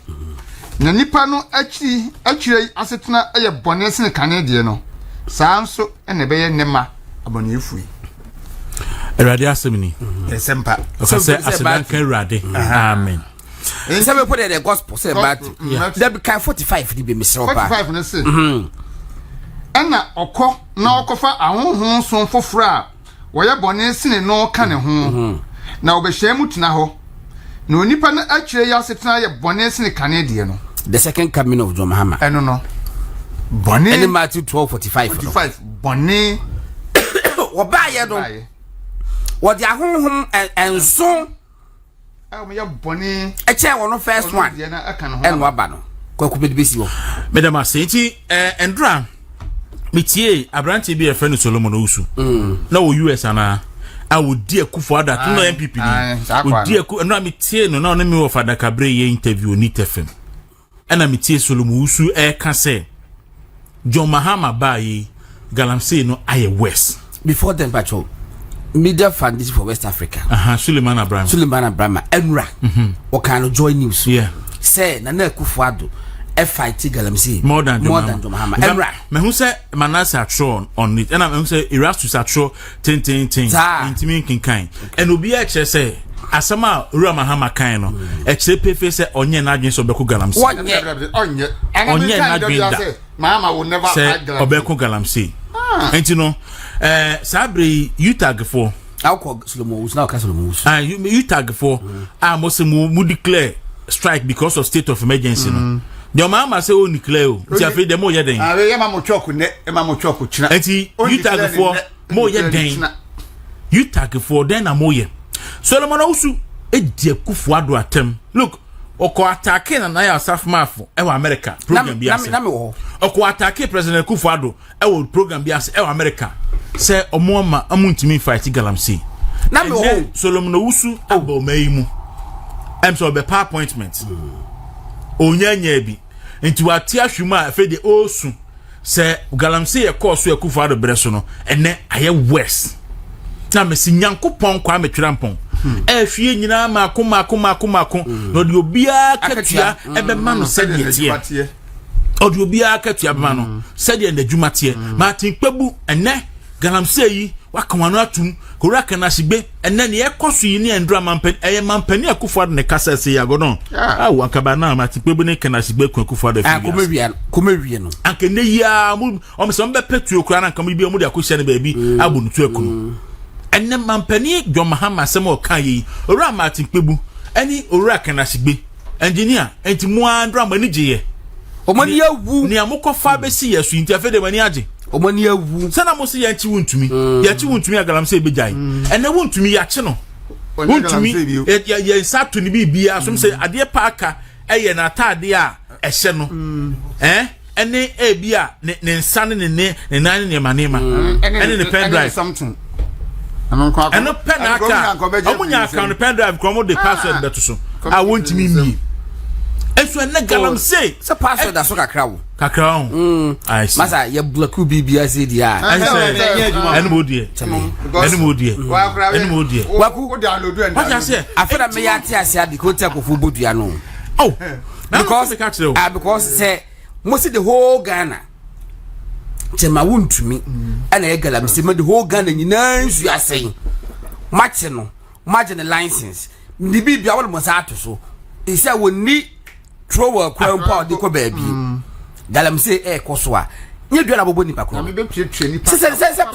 na nipa no akire asetena eye bone sen ka ne de no saa nso ena beye nema abone efui Erade asemni esempa so say asedanka erade amen say we put the gospel say about that be kind 45 di be misro pa 45 no say ana okọ na okofa ahonhon son foforo a woye bone sine no ka ne ho na obehye mu tena ho na onipa na akire ya setena ye bone sine kane de no the second coming of John Mahama eno no bone any Matthew 12:45 bone oba ye do what the ahonhom and so me ya bone e che wono first one and waba no kwaku be besi wo madam asenti endra metie abranti bi efe no Solomon Usu na wo US ana a wo di akufo ada to no MPP ni wo di aku na metie no na me wo fada kabre ye interview ni tefem ana metie Solomon Usu ka say John Mahama bayi Galamsey no aye west before them patrol media foundation for West Africa Suleiman Abraham enra o kan joy news yeah say na akufo ado fight Galamsey more than John Mahama enra me hu say Manasa Atron on it and me hu say Erastus Atron tin intimi kinkan and obi a che say asama Ura Mahama kan no e che pefe say onye na adwen so beko Galamsey onye na adwen da Mahama will never fight Galamsey obeko Galamsey enti no sabre utag for alcohol Solomon Usu now Solomon Usu utag for mo say mu declare strike because of state of emergency no the Mahama say o declare o ti afi dem o ye den ye ma mo choku ne e ma mo choku china enti utag for mo ye den utag for den na mo ye Solomon Usu e di akufo ado atem look oko attack na ya safmafo e wa America program bi ase oko attack president akufo ado e wo program bi ase e wa America say omo ma amuntimi fight Galamsey na me ho Solomon Usu abo mayimu em so be pa appointment onyanya bi enti wati ahwuma afa de osu say Galamsey e course akufo ado breso no ene aye west na me si nyankopon kwa metwirampon ehwie nyina mako no de obia katua ebe ma no sede tie odi obia katua be ma no sede na dwuma tie Martin Kpebu ene Galamsey yi wakanwano atum kora kana sigbe ene ne ekoso yi ne endra mampan eye mampani akufo ade ne kasa se yagodon wakaba na Martin Kpebu ne kana sigbe akufo ade fi komewie no anke ne ya o me so mbe petuo kora na nkam bi mu de akohia ne baabi abu no tu ekunu ene mampani John Mahama semo kan yi ora Martin Kpebu ani ora kana sigbe engineer enti mu andra mani giye omani awu ni amokofa be si yesu enti afede mani age omani awu sana mo se yanchi wuntumi Galamsey bejai ene wuntumi ya che no wuntumi ye satu ni bibia so se ade paaka eye na atade a ehye no ene ebia ne nsane ne nan ne manema ene ne pen drive something eno pen aka omunya account pen drive komo de password beto so a wontimi mi esu ene Galamsey se password da so kakra wo I see masa ye black bibia se dia ene modie waku download and what you say after me ya ti ase ade ko ta kofu bodua no because say most the whole Ghana chema wuntumi ana ye Galamsey me the whole Ghana nyina nsu asen match no margin license ndi bibia wo mo sa ato so e say woni Tr0uble kwampa de ko baabi Galamsey koso a nye dua na bobo nipa ko me be pie nipa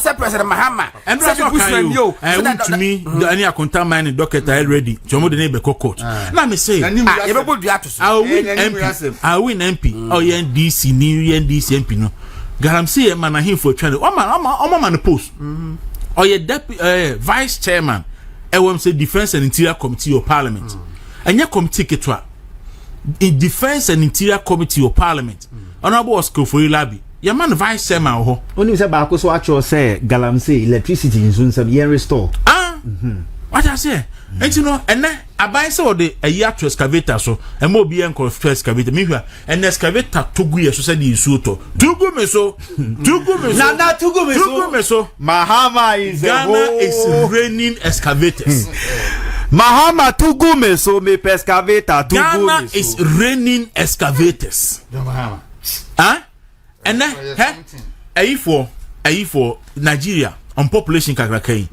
se president Mahama and wuntumi ani akonta mine doctor ready jomo de ne be court na me say ye be bodua to so I win MP NDC ni NDC MP no Galamsey e man ahim for twale o man post ye deputy vice chairman e say defense and interior committee of parliament anya committee ketwa in defense and interior committee of parliament honorable Oscar for Labi your man vice chairman ho oni se ba ko so acho say Galamsey electricity in some yen restore what I say enti no ene abai se o de ayi to excavator so e mo bi en ko excavator me hwa en excavator togu ye so se di nsu to tugu me so na tugu me so Mahama is Ghana is raining excavators Mahama tugu me so me excavator tugu Ghana is raining excavators Mahama ene ayi for Nigeria on population kakrakai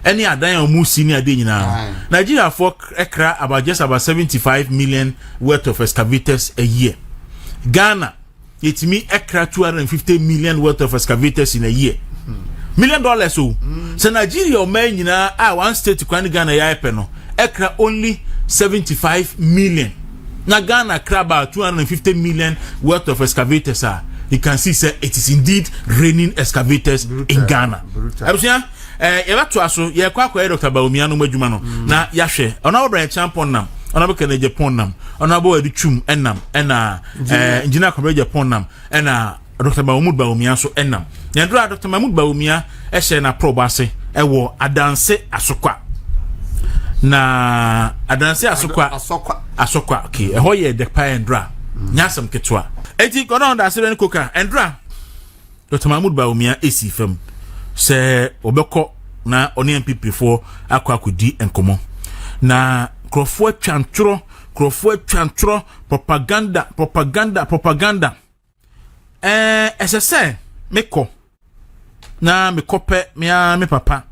any adan omu senior day nyina Nigeria for ekra about just about 75 million worth of excavators a year. Ghana it me ekra 250 million worth of excavators in a year. $1 million so Nigeria o man nyina one state kwani Ghana ya no ekra only 75 million. Na Ghana kra about 250 million worth of excavators are. You can see say it is indeed raining excavators in Ghana. Abusia yeba to aso ye kwa Dr. Bawumia no madwuma no na ya hwe ona obra champion nam ona be kana Japan nam ona bo adutwum enam ena engineer kwabra Japan nam ena Dr. Bawumia so enam nyandra Dr. Bawumia ehye na probase ewo adanse asokwa na adanse asokwa okay eho ye de pa endra nyasam ketwa eti kono onda asere koka endra Dr. Bawumia esi fam se obeko na oni MPP for akodi enkomo na krofo twantro propaganda SSA meko na mekope me papa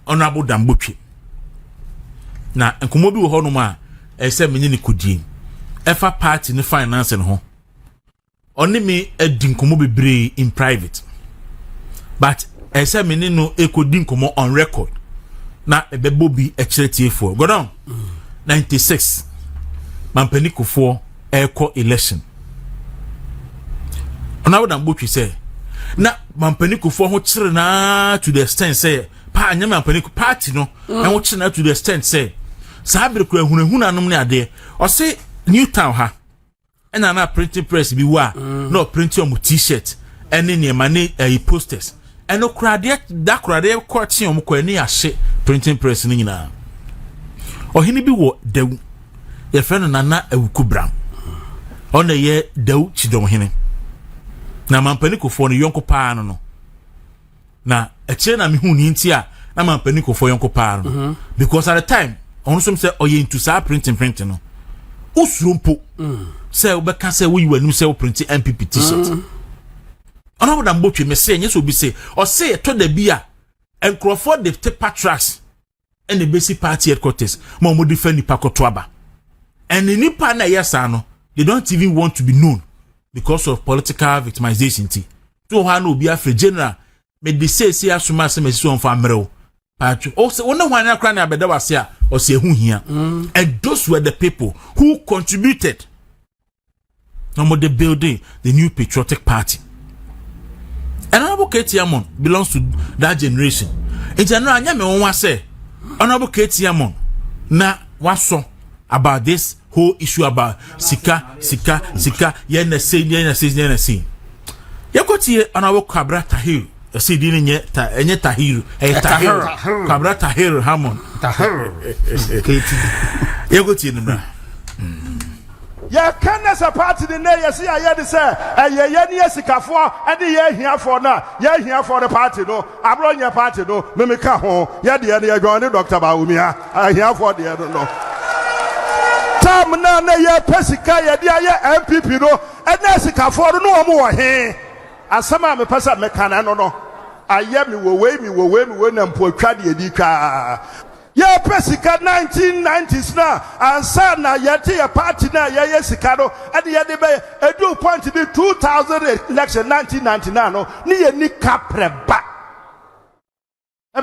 honorable Dambotwe na enkomo bi wo ho no ma ese menye ni kodi efa party ni finance no ho oni me edi nkomo bebre in private but ese meni no ekodi nkomo on record na ebebo bi ekyeretiefo go down 96 mampaniko eko election ona wodan Botwe say na mampaniko ho kyere na to the extent say pa anya mampaniko party no en wo kyere na to the extent say sabre ko ehunahun anom ne ade o say Newtown ha ena na printing press bi wa no print your t-shirt ene ne mane posters eno krade da krade ko tie om ko ani ahye printing press ni nyina ohini bi wo dew ye friend nana awukubram ona ye dew chidom hene na mampaniko no yonko paa no na eche na mehu ni ntia na mampaniko yonko paa no because at the time on some say oye into sa printing no usurumpo say obeka say we wanu say print MPP t-shirt ona woda Botwe me say nyeso bi say o say to da bia enkrofo de paper tracks and the basic party headquarters mo mo defend nipa kotoaba and the nipa na yesa no they don't even want to be known because of political victimization ti to ha no obi afre general me de say asoma se me so on fa mrew patcho o say wona hwan akra na abeda wase a o say hu hia and those were the people who contributed no the building the new patriotic party. And Honorable Katie Amon belongs to that generation. In general, anya me won say Honorable Katie Amon na waso about this whole issue about sika ye na say. Yakoti Honorable Kabra Tahir say di nye ta enye Tahir Kabra Tahir Hamon Katie yakoti nbra ya kanna sa party de na ya see aye de say ye ni esikafo ade ye hiafo na ye hiafo the party no abronya party no me ka ho ye de ye join Dr. Bawumia hiafo de no tam na ye pesika ye de aye MPP no ene esikafo no omo wo he asama me pesa me kana no aye mi wo we na mpo atwa de edi ka ya pesika 1990s na ansa na yete ya party na ya sika no ade ye de be edu point the 2000 election 1999 no ni ye ni kapreba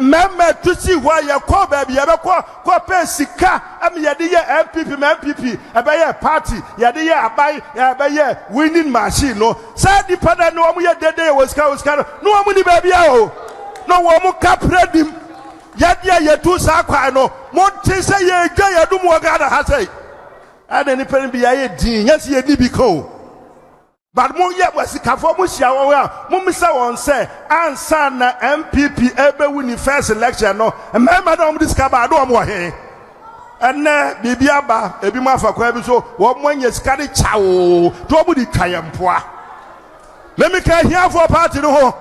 meme to see why ya ko ba bi ye be ko pesika am ye de ye MPP ebe ye party ye de ye abai ebe ye winning machine no say di pada no omu ye dede we sika no omu ni ba bia o no wo mu kapredim yadia yetu sakwa no monte say ye gwa yadum wagada ha say ade ni pen bi ye din yes ye di bi ko but mo ye wasikafo mo hia wo a mo misa won say ansa na MPP ebe win first election no emma na mo discover do mo he enne bibia ba ebi mo afakwa bi so wo mo anya sika de chawo to mo di twayempoa let me ka hia for party no ho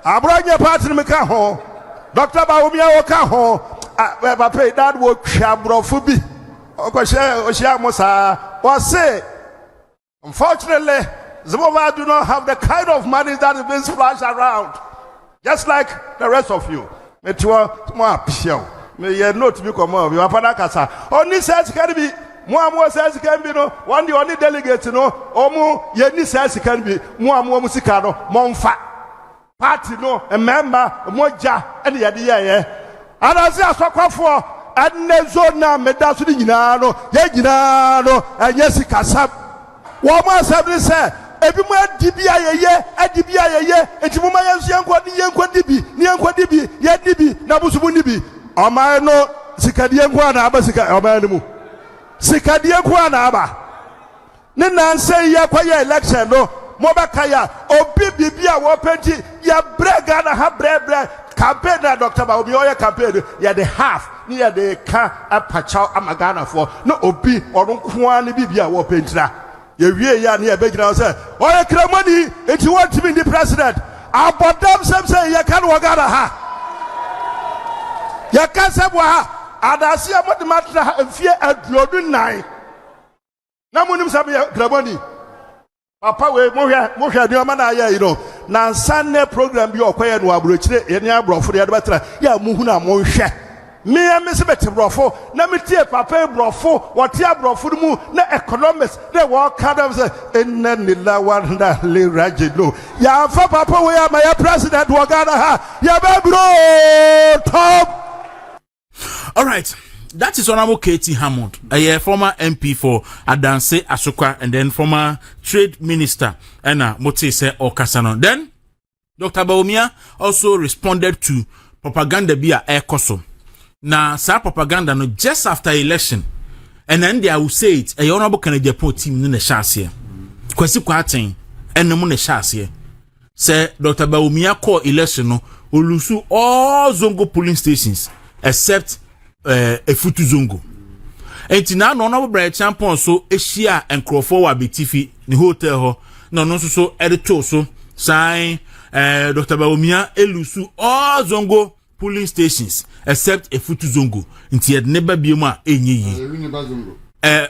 abronya party no me ka ho Dr. Bawumia woka ho pay that wo twabrofu bi okoshe mosa or say unfortunately Zimbabwe do not have the kind of money that is being splashed around. just like the rest of you. Me too, more appeal. Me ye note me come on. You are kasa. Only says can be. More says can be no. One the only delegate no. Omu ye ni says can be. More musikano. Monfa. Party no. A member. Moja. And the idea. And as I saw for. And nezo na medasu di ginano. Ye ginano. And yes kasab. Woman said say. Ebi mo adibia yeye enti mo ma yenso yenkwa dibi ye dibi na busubu dibi oman no sikadie nkwa na aba sika oman mu sikadie nkwa na aba ne nanse ye kwa ye election no mo ba kaya obi bibia wo penti ya brega na ha bre campaign na Dr. Bawumia oye campaign ya the half ni ya the ka apacha amagana for no obi orun kwa ne bibia wo pentira ye wie ya ne be gina say oye kramani enti want to be the president abodam say ye kan wagara ha ye kan say ha adase amodimatra mfie aduodu nine na munim say ye kramani papa we mo hwa ni o ma na ya yi no na sanne program bi okoye no abrochire ye ni abrofo de betara ya muhu na mo hwe me se beti brofo na me tie papa brofo wote abrofo mu na economics na wo kadam say inna lillahi wa inna ilaihi raji'un ya fa papa we ya my president wo gana ha ya be bro top. All right, that is Honorable Katie Hammond, a former MP for Adanse Ay3ka and then former trade minister and Motese Okasano. Then Dr. Bawumia also responded to propaganda via Ay3ka. Now, sa propaganda no just after election, and then they will say it. A honorable Canadian team in the Châsing. Kwesi kwatin, and no one Châsing. Say Dr. Bawumia call election no will lose all Zongo polling stations except Efutu Zongo. And now no honorable Brian Champon so Asia and Crawford will be TV the hotel ho. No so editor so sign Dr. Bawumia elusu all Zongo polling stations except Efutu Zongo. Inti had never be ma enyi.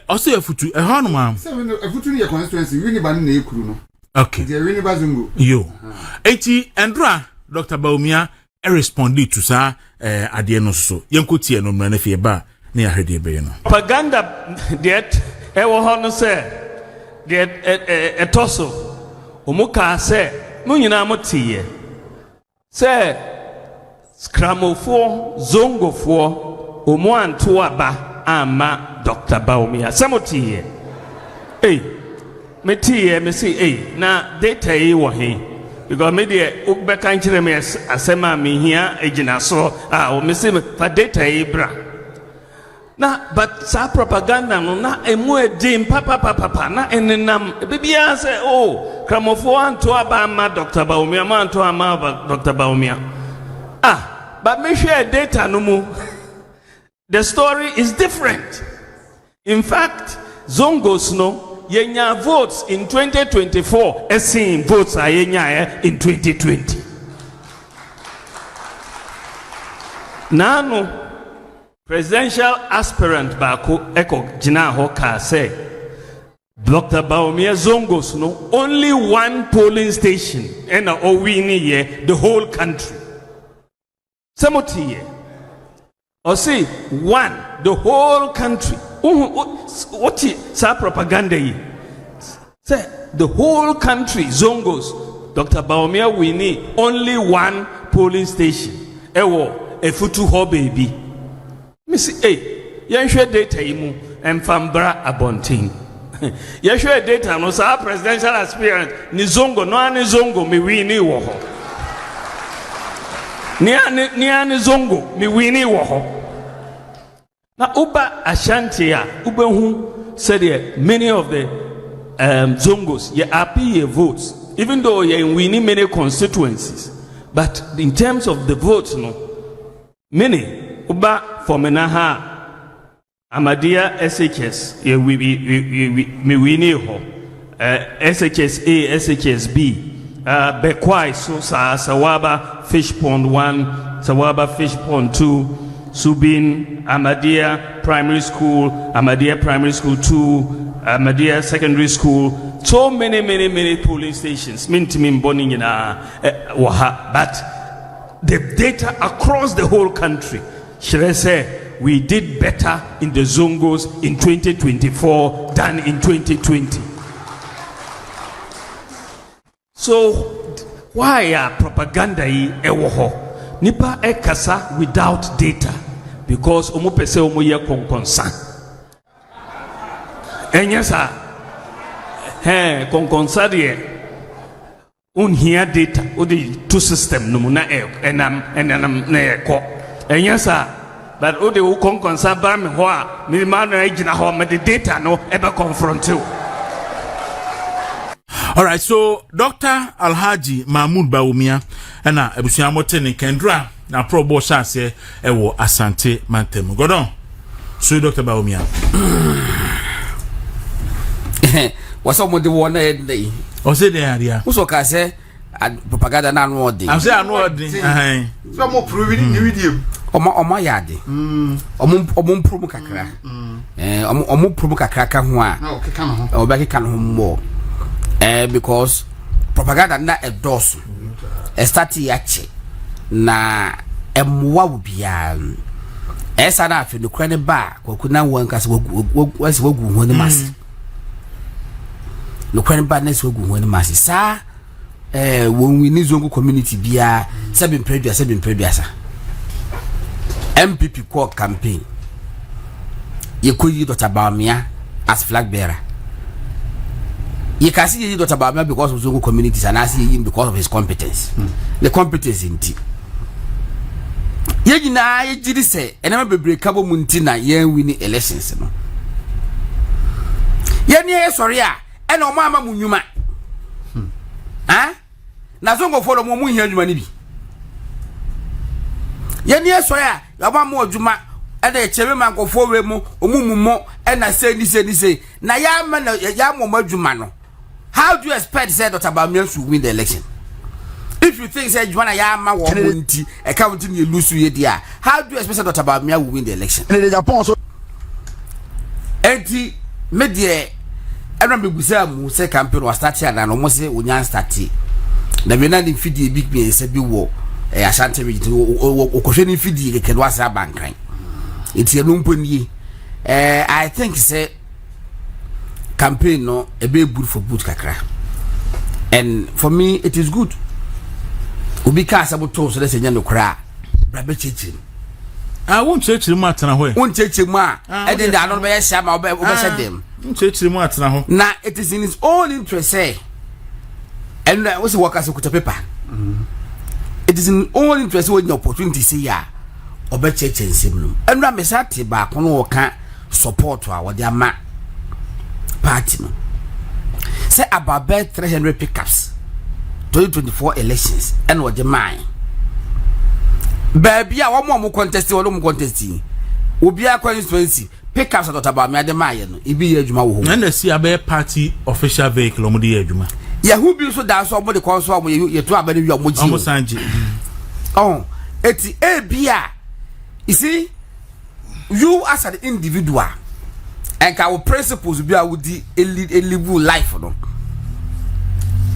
Also Efutu how no ma. Efutu ni constituency wini ba na ekuru no. Okay. Inti wini ba Zongo. Yo. Enti Andra Dr. Bawumia responded to sa ade no so. Yenko tie no na fie ba na ya hede be no. Propaganda that e wo ho no say that etoso omuka say mo nyina mo tie. Say Skramofo, Zongofo, Omoantuaba, Ama, Dr. Bawumia. Samotie. Hey, me tie, me see, hey, na data ye wahi. Because me de Ubeka Inchireme asema me here, Ejina so, o me see for data ye bra. Na, but sa propaganda no na emwe dim papa na enenam bibia say oh Skramofo Antuaba Ama, Dr. Bawumia, ma Antuaba Dr. Bawumia. But me share data no more. The story is different. In fact, Zongos no yenya votes in 2024 as same votes are yenya in 2020. Now, presidential aspirant Bako Eko Jina Hoka say Dr. Bawumia Zongos no only one polling station and we the whole country. Samotie. Or say one, the whole country. What is propaganda? Say the whole country, Zongos, Dr. Bawumia, we need only one polling station. Ewo, Efutu ho baby. Missy, hey, Yeshua data imu and Fambra Abonting. Yeshua data no sa presidential aspirant, ni Zongo, no ani Zongo, mi wini woho. Niani Zongo, mi wini woho. Na uba Ashanti ya, uba who said many of the Zongos, ye appear votes, even though ye winning many constituencies. But in terms of the votes, no, many uba for Menaha, Amadia SHS, ye we winning ho, SHS A, SHS B. Bekwai so Sawaba Fish Pond 1, Sawaba Fish Pond 2, Subin, Amadia Primary School, Amadia Primary School 2, Amadia Secondary School. So many polling stations. Mintimim boning in waha. But the data across the whole country. Should I say we did better in the Zongos in 2024 than in 2020? So why are propaganda ewoho? Nipa ekasa without data because omo pese omo ye konkonsa. Enyasa konkonsa de unhia data odi two system no na enam na eko. Enyasa but odi wo konkonsa ba me ho a me ma na agina ho me the data no ebe confront you. All right, so Dr. Alhaji Mahmoud Bawumia and Ebusia Motene Kendra na pro bo chance ewo Asante Mantem. Godon. So Dr. Bawumia. What's up with the one day? O say dey area. Who so ka say propaganda na no dey. I say I know dey. So mo prove it in video. Omo yade. Omo promo kakra. Omo promo kakra ka ho a. Na o keka no ho. O ba keka no ho mo. Because propaganda na endorse start yache na emwa ubia esa na afi no krane ba kokuna wanka se wagu ho ne mas no krane ba na se wagu ho ne mas sa when we ni zongo community bia 7 preduasa MPP call campaign ye koyi Dr. Bawumia as flag bearer. You can see Dr. Bawumia because of Zongo communities and I see him because of his competence. The competence in tea. Yegina yejiri say enema bebre kabo muntina ye winning elections no. Ye ne sorry a ena o ma munyuma. Ha? Na Zongo follow mo munhia adwuma ni bi. Ye ne sorry a ya ba mo adwuma ena echebe mankofo we mu omumumo ena say ni say na ya ma na ya mo adwuma no. How do you expect say Dr. Bawumia should win the election? If you think say Juana Yama or Munti, a county you lose you dia, how do you expect Dr. Bawumia will win the election? Enti media everyone be say campaign was started and almost say unyan started. Na we na fidi big me say bi wo Ashanti region o kohwani fidi ke kedwa sa bankan. Enti no mponi I think say campaign no a be good for boot kakra, and for me it is good. Ubika saboto so let's say no kra brabe chechim. I won't chechim matana ho. Won't chechim ma e dey da no be shama obe shed them. Chechim matana ho. Na it is in its own interest say. And what's the workers who put paper? It is in own interest when the opportunity say ya obe chechim simnum. And na me sati ba kono kan support wa wo dia ma party no. Say about 300 pickups 2024 elections and what the mine baby a one more contest or no contesting will be a constituency pickups at Dr. Bawumia the mine no e be adwuma wo ho and the see a party official vehicle omo de adwuma ya who be so dance omo de kon so omo ye to abani wi omo ji omo sanje oh eti e bia you see you as an individual and our principles be would a live life no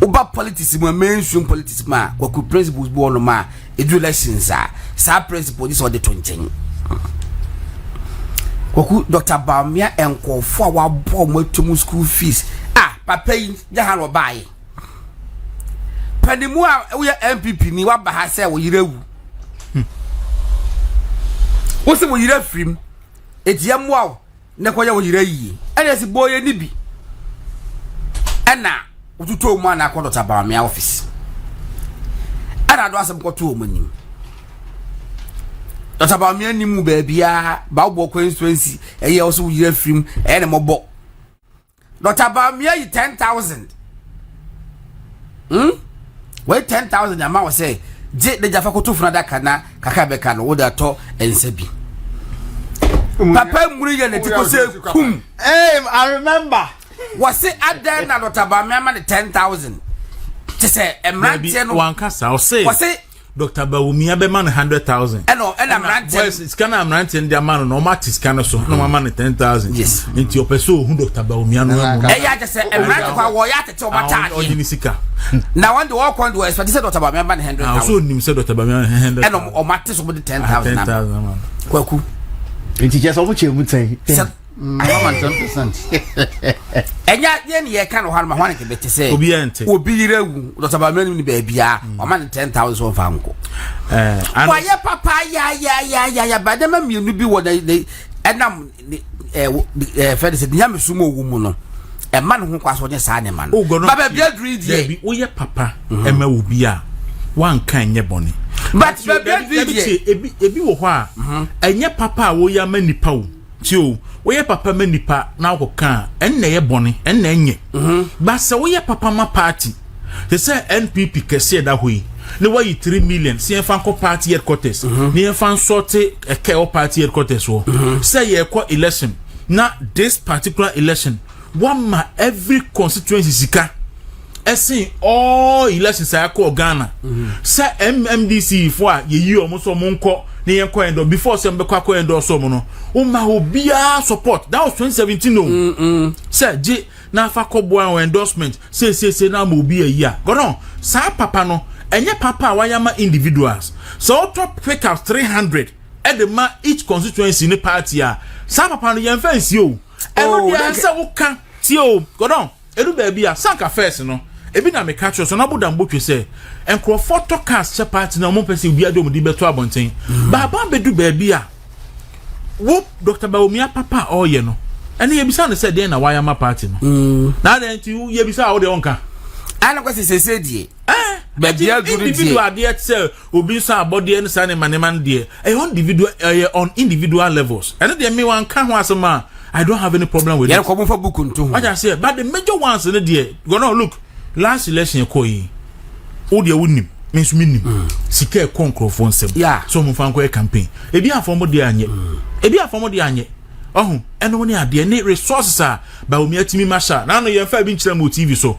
oba politics mo mainstream politics ma kwaku principles bo no ma edu elections sa principles is all the 20 kwaku Dr. Bawumia enkofo wa bo mo tum school fees papa yi jahan wo bae panimu a we MPP ni wa ba ha se wo yirewu wo se wo yire frim etiam wa ne koya wo yire yi ene si boye ni bi ena ututo mu ana ko Dr. Bawumia office ana do asem ko to mu nim Dr. Bawumia ni mu ba bia ba wo constituency eye wo so yire frim ene mo bo Dr. Bawumia yi 10,000 wait 10,000 ama wo say je de jafa ko to funa da kana kaka be kana wo da to ensabi papa muri ye ne tiko say kum I remember was say adan na Dr. Bawumia ma 10,000 to say emrantie no wan kasa o say was say Dr. Bawumia be man 100,000. And I'm ranting. Well, it's kind of ranting the man no matter kind of so no man 10,000. Yes. Into your person who Dr. Bawumia no. I just say ranting kwa wo ya tete o mata. Ojinisika. Now when the walk on do expect say Dr. Bawumia man 100,000. So nim say Dr. Bawumia 100,000. And o mate so 10,000. 10,000 man. Kwaku. Nti just omo chemu ten. Mama 10%. Enya yen ye kan ho ma hwan ke beti say. Obi ente. Obi yirewu Dr. Bawumia ni ba bia o man 10,000 fa nko. Why papa ya ba dem mienu bi wo dey enam Fred said nyame sumo wu mu no. E man ho kwaso nye sa ne man. Baba bia dri die. Wo ye papa e ma wo bia. Wan kan nye boni. But ebi wo ho a enye papa wo ya ma nipa wo tio wo ye papa ma nipa na wo kan enne ye boni enne enye ba se wo ye papa ma party se say NPP kese da hoyi ne wa yi 3 million se fan ko party headquarters ne fan sorte eke o party headquarters wo say ye ko election na this particular election one ma every constituency sika essing all elections I call Ghana. Say MMDC for ye yi omo so mo nko ne yen ko endo before say mbekwa ko endo so mo no. O ma obia support. That was 2017 no. Say J na fa ko bo an endorsement. Say na mo obi ayi a. Go no. Sa papa no enye papa wayama individuals. So top pick up 300 at the ma each constituency in party a. Sa papa no yen fancy o. Eno dia say wo kan ti o. Go no. Edu baby a sanka first no. Ebi na me catch so na bodam botwe say enkro photo cast che party na mo pese obi adom di beto abonten baba bedu baby a wo Dr. Bawumia papa oye no ene ye bisa no say den na waya ma party no na den ti ye bisa wo de onka ana kwese sese die baby aduru die individual dey say obi so abode en sa ne maneman dey on individual levels ene dey me wan ka ho asema I don't have any problem with it. Yeah, come for book nto. What I say, but the major ones in there, go no look. Last election koi. O de wunim, means minim. Sike konkro for nsem. Yeah. So mo fan ko campaign. Ebi afomo de anye. Ebi afomo de anye. Oh, eno woni ade ne resources a Bawumia timi masha. Na no ye fa bi nkyere mo TV so.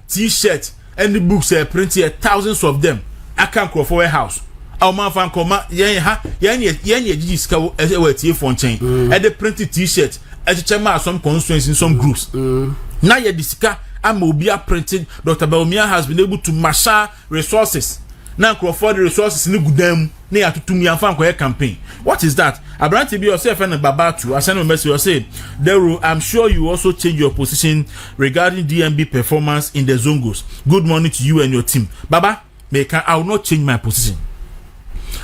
T-shirt and the books print here thousands of them. I can crop for warehouse. Our man fan koma yen ye ska we tie for chain e the printed t-shirt e chema some constituencies in some groups na ye disika am obi a printed Dr. Bawumia has been able to marshal resources na Crawford resources ni gudam na ya tutum ya fan ko campaign. What is that? Abranti be yourself and Babatu I send a message say Tr0uble, I'm sure you also change your position regarding DMB performance in the Zongos. Good morning to you and your team. Baba, I will not change my position.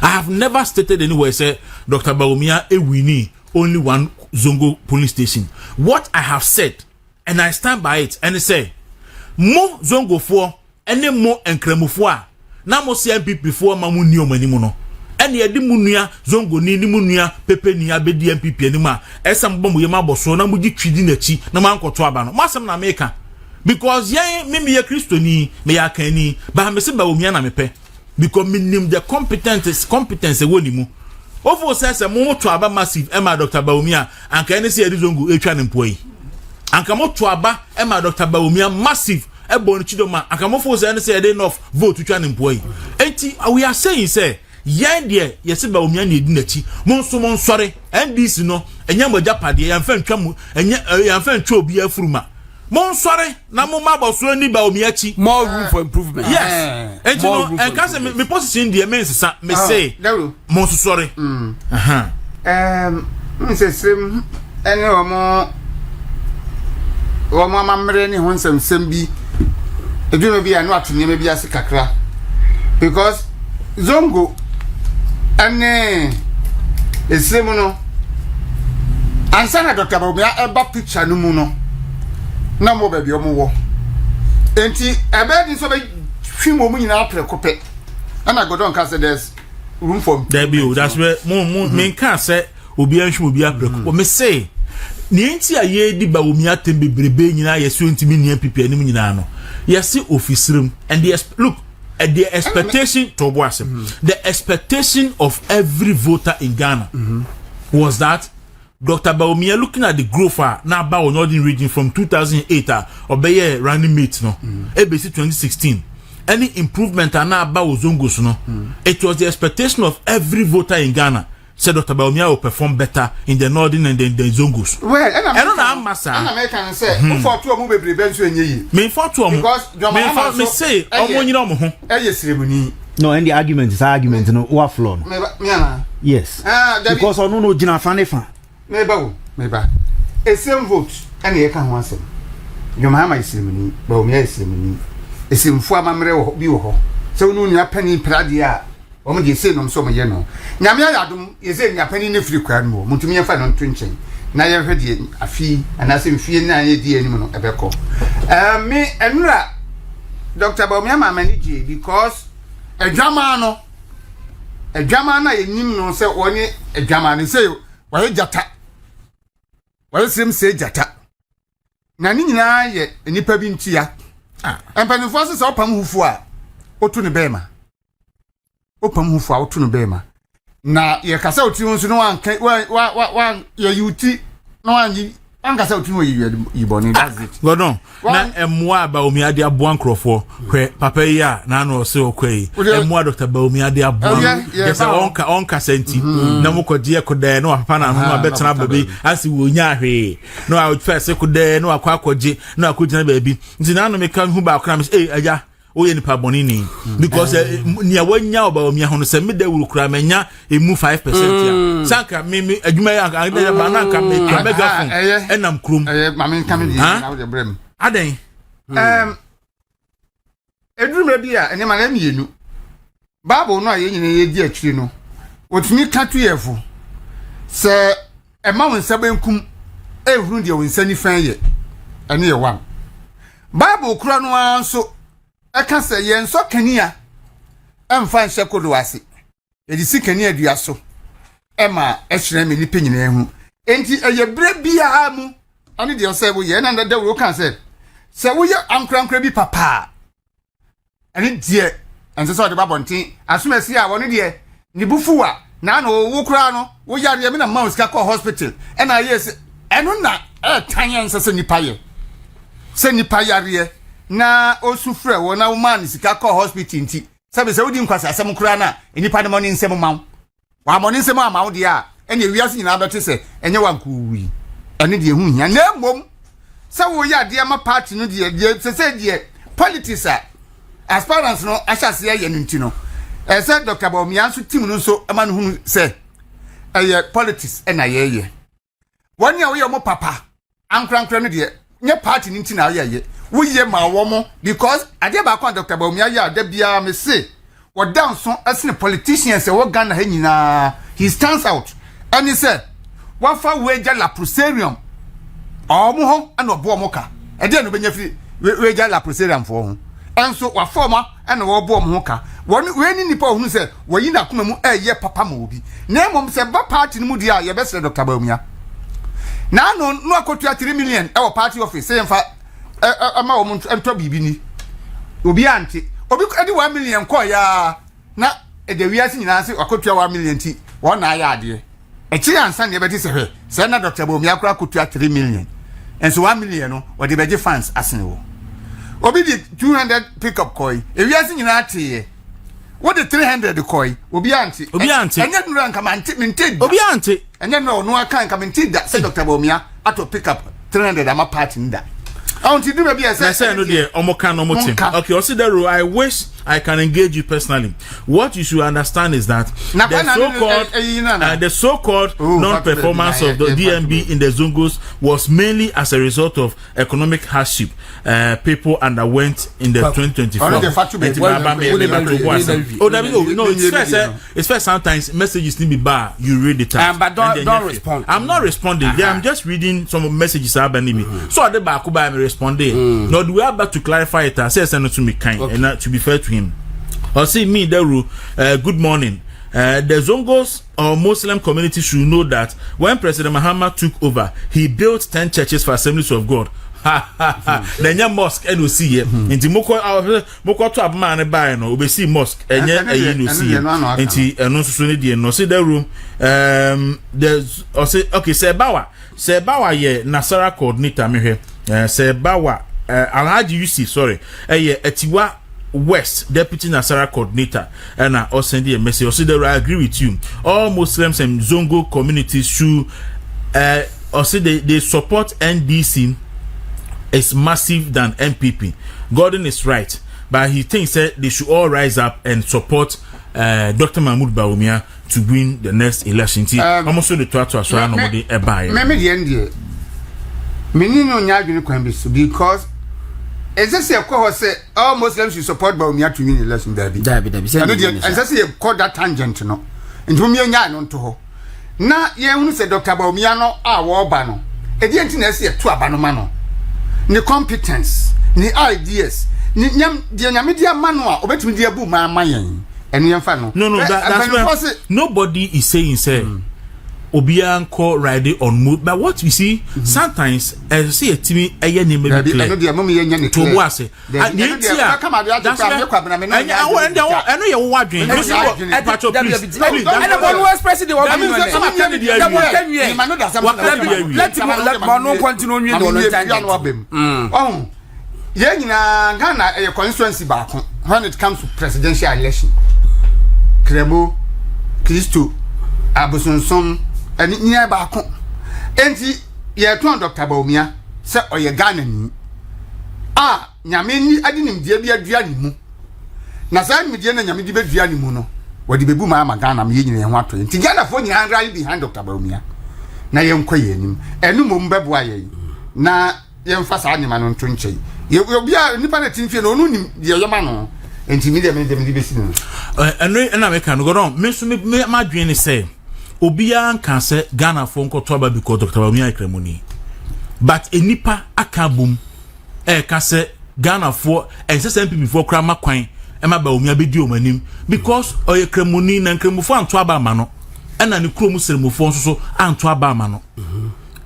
I have never stated anywhere say Dr. Bawumia winnie only one Zongo police station. What I have said, and I stand by it, and I say more Zongo for any more enkremu for na mo MPP for mamu ni omani no. Any edi munuya Zongo ni munuya pepe ni abedi MPP anima. Esam bombo yema boso na muji twidi nachi na mankoto aba no. Masem na meka because yen me ye Kristo ni me ya kani ba me se Bawumia na mepe. Because minimum the competence woni mu ofo says mo to aba massive ema Dr. Bawumia anka ene se edizongu etwa ne mpoi anka mo to aba ema Dr. Bawumia massive ebo nchidoma anka mo fo say ene se enough vote etwa ne mpoi enti we are saying say yen de yesi Bawumia na edi nachi mo nsore NDC no enya mo japade ya mfa ntwa mu enya ya mfa ntwa obi afuruma mon sorry na mo maboso ni Bawumia chi more room for improvement. Yes. And you know and can say me position the men me say mon sorry. Me say same ene omo mamre ni ho nsem bi edwuma bi anu atune me bi ase kakra because Zongo ane esemu no ansa na Dr. Bawumia eba picture no mu no na mo baby omo wo enti ebe di so be hwim omu nyina aprekope ana godon ka say there's room for there be that's where me can say obi anhwim obi aprekope me say ni enti aye di Bawumia tembe brebe nyina ye so ntimi ni MPP anim nyina no yes office room and look at the expectation to the expectation of every voter in Ghana was that Dr. Bawumia looking at the growth now about northern region from 2008 obeye running mate no ABC 2016 any improvement and about Zungus no. It was the expectation of every voter in Ghana. Said Dr. Bawumia will perform better in the northern and the Zungus. Well, and I'm massa. And American say, for 2 move prevention ye. Me for 2 because me say, yes, ceremony. No, and the argument is argument no what flown. Yes. Because I no Jina Fanefa. Maybe. A same vote, and ye can once. Your Mahama is ceremony, Bawumia is ceremony. A sim for Mamre Bio. So no your penny pradia. Omo de say no so mo ye no nyame ayadum ye say nya pani ne firi kwan mo mutumi ye fa no ntwenchen na ye hwede afi anase mfie na ye di anim no ebeko me enura Dr. Bawumia ma manage because adwama na ye nim no say woni adwama no say wo ye jata wo sim say jata na ni nyina ye nipa bi ntia empanifo se opam hufu a otu ne bema opam hufu a otu no bema na ye kasa oti nso no wan ye yuti no wan kasa oti no yi boni that's it godon na emwa Bawumia de aboa nkrofo hwe papa yi a na no se okwei emwa Dr. Bawumia de aboa yes onka senti na mukodi ekoda na papa na no abetena baby asi wonya hwe no a first ekoda no akwakoje no akogina baby nti na no meka hu ba akra me aja oye ni pabonini because ni awanya Bawumia hono se me da wuru kura menya emu 5% ya sanka me adwuma ya ba na nka me megafon enam krum mame nka me di na wo de brem aden eduruma bia ene ma na mienu bible no aye nyina ye di akiri no otumi ka to yefo se ema won sabenkum ehuru de won sani fan ye ene ye wan bible kura no anso eka se ye nso kania emfa nhye kodo ase edi sikania dua so ema ehire me nipa nyina ehu enti eye bre bia mu ani de osebo ye na da wo kan se wo ye ankrankra bi papa ani die ense so de babontin asumasi a woni de ni bufuwa na na wo kura no wo yare me na mouse ka ko hospital ena yes eno na tanyen se nipa ye se nipa yare na osufre wo na woman sika ko hospital nti sabe se wodi nkwasa asem kura na enipa de money nsem mawo wa money nsem amawo de a ene wiase nyina bete se enye wankuwi ene de hu hia na mom se wo ya de ma party no de se de politics aspirants no ashase ye no nti no se Dr. Bawumia so team no so ama no hu se politics na ye woni a wo ye mo papa ankrankra no de nye party nti na ye wo ye ma wo mo because ade ba kwa Dr. Bawumia ya da bia me se wo down so asine politicians e wo Ghana ha nyina he stands out and he said wa fa weja la proserium omo ho ana obo omo ka ade no benya firi weja la proserium fo ho enso wa forma ana wo obo omo ho ka we ni nipa ho se wo yi na kuma mu ye papa ma obi na mom se ba party no mu dia ye be se Dr. Bawumia na no akotu 3 million e wo party office se mfa ama wo ento bibi ni obi anti obi edi 1 million ko ya na de wiase nyina se akotu 1 million ti won na ya ade e kiri ansa ne beti se hwe se na Dr. Bawumia akora akotu 3 million enso 1 million no wo de beje fans asene wo obi di 200 pickup koi e wiase nyina ate wo de 300 koi obi anti enya nura nka manti minted obi anti enya no aka nka minted da se Dr. Bawumia ato pickup 300 ama party nda I want to do maybe I say no dear okay also there I wish I can engage you personally. What you should understand is that the so-called non-performance of the DMB in the Zungos was mainly as a result of economic hardship people underwent in the 2024. It's fair sometimes messages need be bar, you read it out. But don't respond. I'm not responding. Yeah, I'm just reading some messages so at the back I'm responding. No, do we have to clarify it? I say send to me kind and to be fair to him. Or see me good morning. The Zongos or Muslim community should know that when President Mahama took over, he built 10 churches for Assemblies of God. The new mosque NOC here. Inti moko to abman buy no we see mosque enye NOC. Inti no so need no see the room. There's okay say bawa ye Nasara coordinator me here. Say bawa Alhaji UC sorry. Etiwa West Deputy Nasara Coordinator, and I also send a message. Also, I agree with you. All Muslims and Zongo communities should also they support NDC is massive than MPP. Gordon is right, but he thinks that they should all rise up and support Dr. Mahmoud Bawumia to win the next election. Almost the to as well. Nobody a buy. Because as I say, of course, all Muslims should support Bawumia to win the election. And as I say, call that tangent, no. And whom you know to her. Now, you say Dr. Bawumia no war bano. A the antiness here to a banomano. The competence, the ideas, the media manual, or between the boom, my and the infano. No, that's nobody is saying, say. Obian call riding on mood, but what we see sometimes as see a team a year name to was it. I know you're watching. Ghana a constituency back when it comes to presidential election. Kremo, Christo, Abusonson. And near back, and ye told Dr. Bawumia, sir, or ye Ghana. Yamini, I didn't dear be a Dianimu. Nazan Mediana Yamidi Dianimuno, what the Buma Ghana meaning and what to Tigana for you right behind Dr. Bawumia. Na yem kwayenim, enu mum beboaye. Na yem fasa animan on trinche. You will be a nipa tinfie no nim de yema no. Enti me dem besi no. Na me kan go don. Me so me madwene say Obia can say Ghana for Nkotoba because Dr. Bawumia Kremoni. But enipa akabum can say Ghana for and say MPP before krama kwan ema Bawumia be di omanim because oye Kremoni na Kremofo anto aba ma no ena ne krom seremofo so anto aba ma no.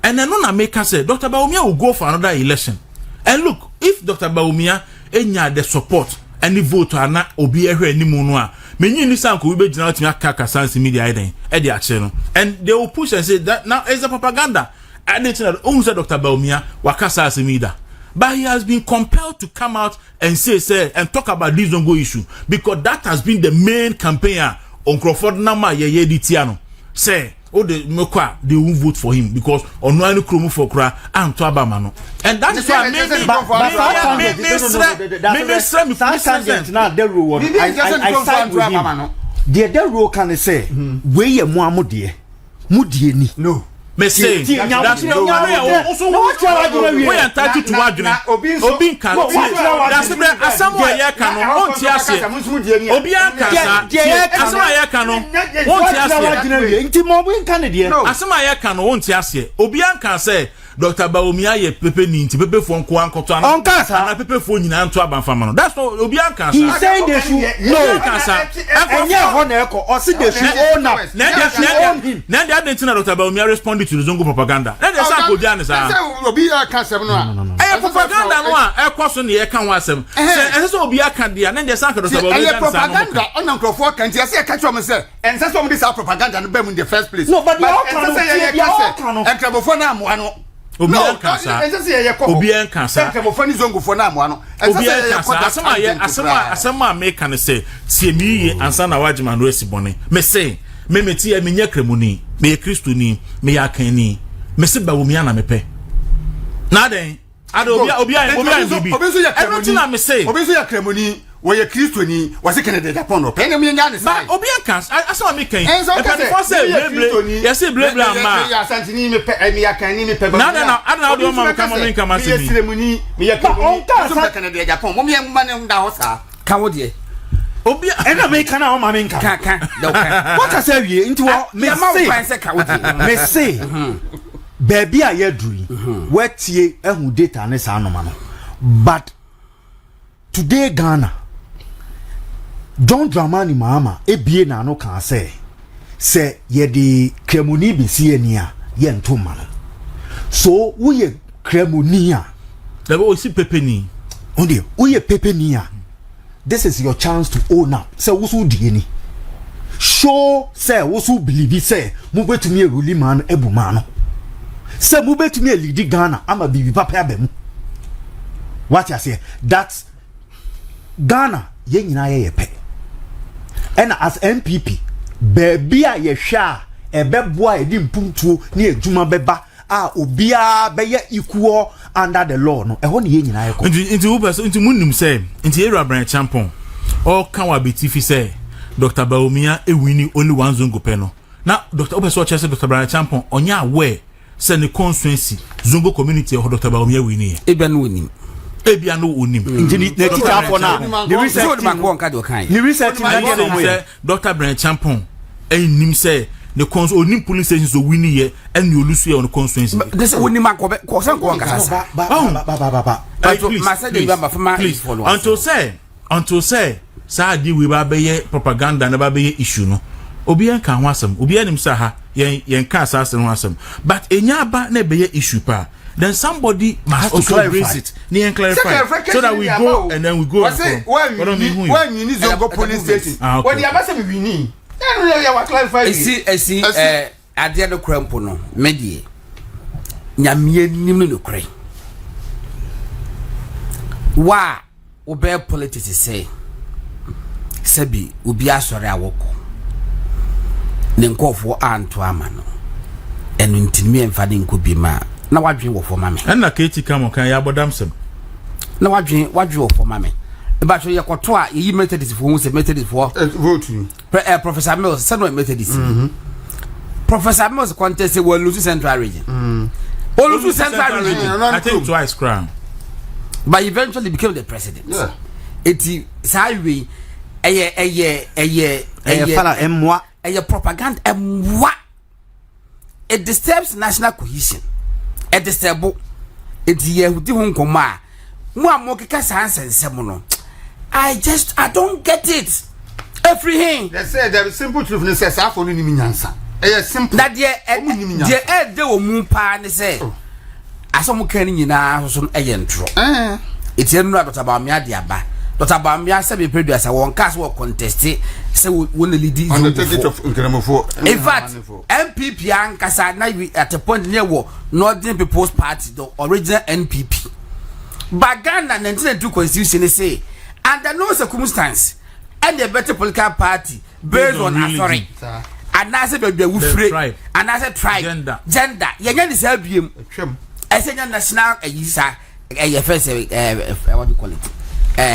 And then no make say Dr. Bawumia will go for another election. And look, if Dr. Bawumia enya the support and the vote ana obi ehwe animu no a menyi ni sanko we be gina otimi akaka sans media iden e de ache no, and they will push and say that now is a propaganda. I didn't know that Dr. Bawumia wakasa as media, but he has been compelled to come out and say and talk about this don't go issue because that has been the main campaign on Crawford Nama ye ditiano say oh they won't vote for him because on one kromu for kra and to abamano, and that is why I side with him. The rule can say we ye muamudie ni no me say that's no also we are entitled to Obin can that's the asamoah ye kan no onti ase Obi anka asamoah ye kan no onti ase nti mo Obin kan de asamoah ye kan no onti ase Obi anka say Dr. Bawumia ye pepe ni nti pepe fo nko ankoto an onka sa na pepe fo nyina nto abanfama no that's all Obi anka sa he say they should no kansa enye ho na eko o se they should own up na they didn't know Dr. Bawumia responded to the Zongo propaganda na they say ko dia ne sa Obi anka sem no a propaganda no a ekoso ne ye kan wa asem say Obi aka dia na they say Dr. Bawumia propaganda on Nkrofo kan ti say ka twa me say and say some this propaganda no be in the first place no but you all can Nkrofo na mo ano Obi anka Nkrofo zongo fo na mo ano Obi anka asema make can say tie mi ye ansa na wagima no esibone me say me tie me nya kremoni me Kristo ni me yakani me se Bawumia na mepe na den ade obi bibi everything na me say obi so ya kremoni wo ye Kristo ni wo se Canada Japan no pe na me nya ne sai obi anka asema me kan e kan say bleble yes bleble ama me Ashanti ni me pe me yakani me pe na do ma ka mo me kan ma se me kremoni me yakani so Canada Japan mo me ma ne nda ho sa ka wo de Obi ena me kan na o ma me kan what I say wie nti wo me say baby a ye duri wetie ehu data ne sa anoma no but today Ghana John Dramani Mahama ebie na no kan say ye di kremoni bi si eni a ye ntoma no so wo ye kremoni a da wo si pepeni onde wo ye pepeni a this is your chance to own up say wo so die ni show say wo so believe say mo betumi e rule man ebuma no say mo betumi e lead Ghana ama bibi papa abemu what you say that's Ghana ye nyina ye pe and as MPP baby a ye hwa ebeboa edi mpuntuo ne adwuma beba a obia beye equal under the law no ehon ye nyina ye ko into uber so into munnim say into era brand champion all kan wa betifi say Dr. Bawumia winning only one zongo peno now Dr. Uber so chese Dr. Brand champion onya aware say the constituency zongo community of Dr. Bawumia winning ebian winning Injini na teacher for na the research Dr. Brand champion nim say the cons onim police station so winning here and you lose here on the constituency this winning man ko san ko kasa until say sa di we ba be propaganda na ba be issue no obi en kan ho asem obi anim sa ha yen ka asase ho asem but enya ba na be issue pa then somebody must also raise it ni en clarify so that we go and then we go when you need to go police station when you abase we wini then you clarify esi ade no krampo no medie nyame nim no krai wa obe politics say sabi obi asore awoko ne nkofo anto ama no enu ntimi emfa de nkobi ma na wadwen wo fo ma me na Ay3ka mo kan ya bodamsem na wadwen wo fo ma me e ba so ye koto a yi Methodist fo hu se Methodist fo vote Professor Mills say no Methodist Professor Mills contest we lose Central region lose Central region I think twice crown but eventually became the president eti saiwe fala emwa propaganda emwa it disturbs national cohesion it disturb eti yehudi hu nkoma mu amokeka sansensem no I don't get it everything they say the simple truth ne say afọ no nimi nyansa simple that de o mu pa ne say asomo kan nyina so ntro eti enu na Dr. Bawumia de aba Dr. Bawumia say be producer won cast wo contest say won lead on the ticket of Nkramofo in fact MPP ankasa na at a point near wo Northern People's Party the original NPP Baganda 1992 constitution say under no circumstance any better political party based on authority and I say be we free and I say tribe gender yenya ni say biem I say national yisa first what do you call it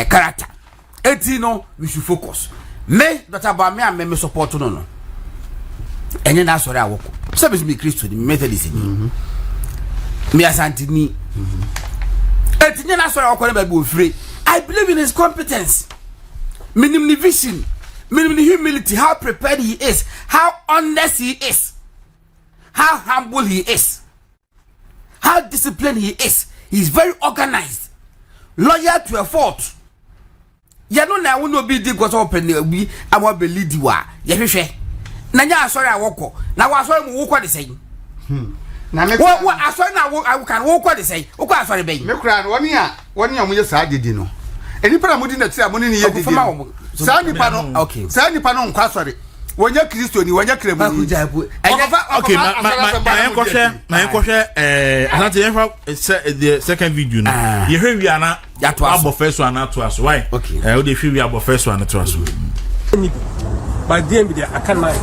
character 18 no we should focus me Dr. Bawumia me support no enye na sorry awoko say be Christo the Methodist ni me Ashanti ni enye na sorry awoko na be ofre I believe in his competence minimum vision minimum humility how prepared he is how honest he is how humble he is how disciplined he is he's very organized loyal to a fault ya no na wo no be di go so open bi amo be lead wa ye hwehwe na nya asori awoko na wa asori mu wo kwa de sei na me wo asori na wo kan wo kwa de sei wo kwa asori be me kura no woni a mu ye saa didi no eni para mu di na ti a mu ni ye didi saa nipa no okay saa nipa no nkwa asori wonya Kristo ni wonya kremu ni okay my enkohwe Ashanti the second video no ye hwe wi ana abo first one to us why okay we dey hwe wi abo first one to us by DM be I can my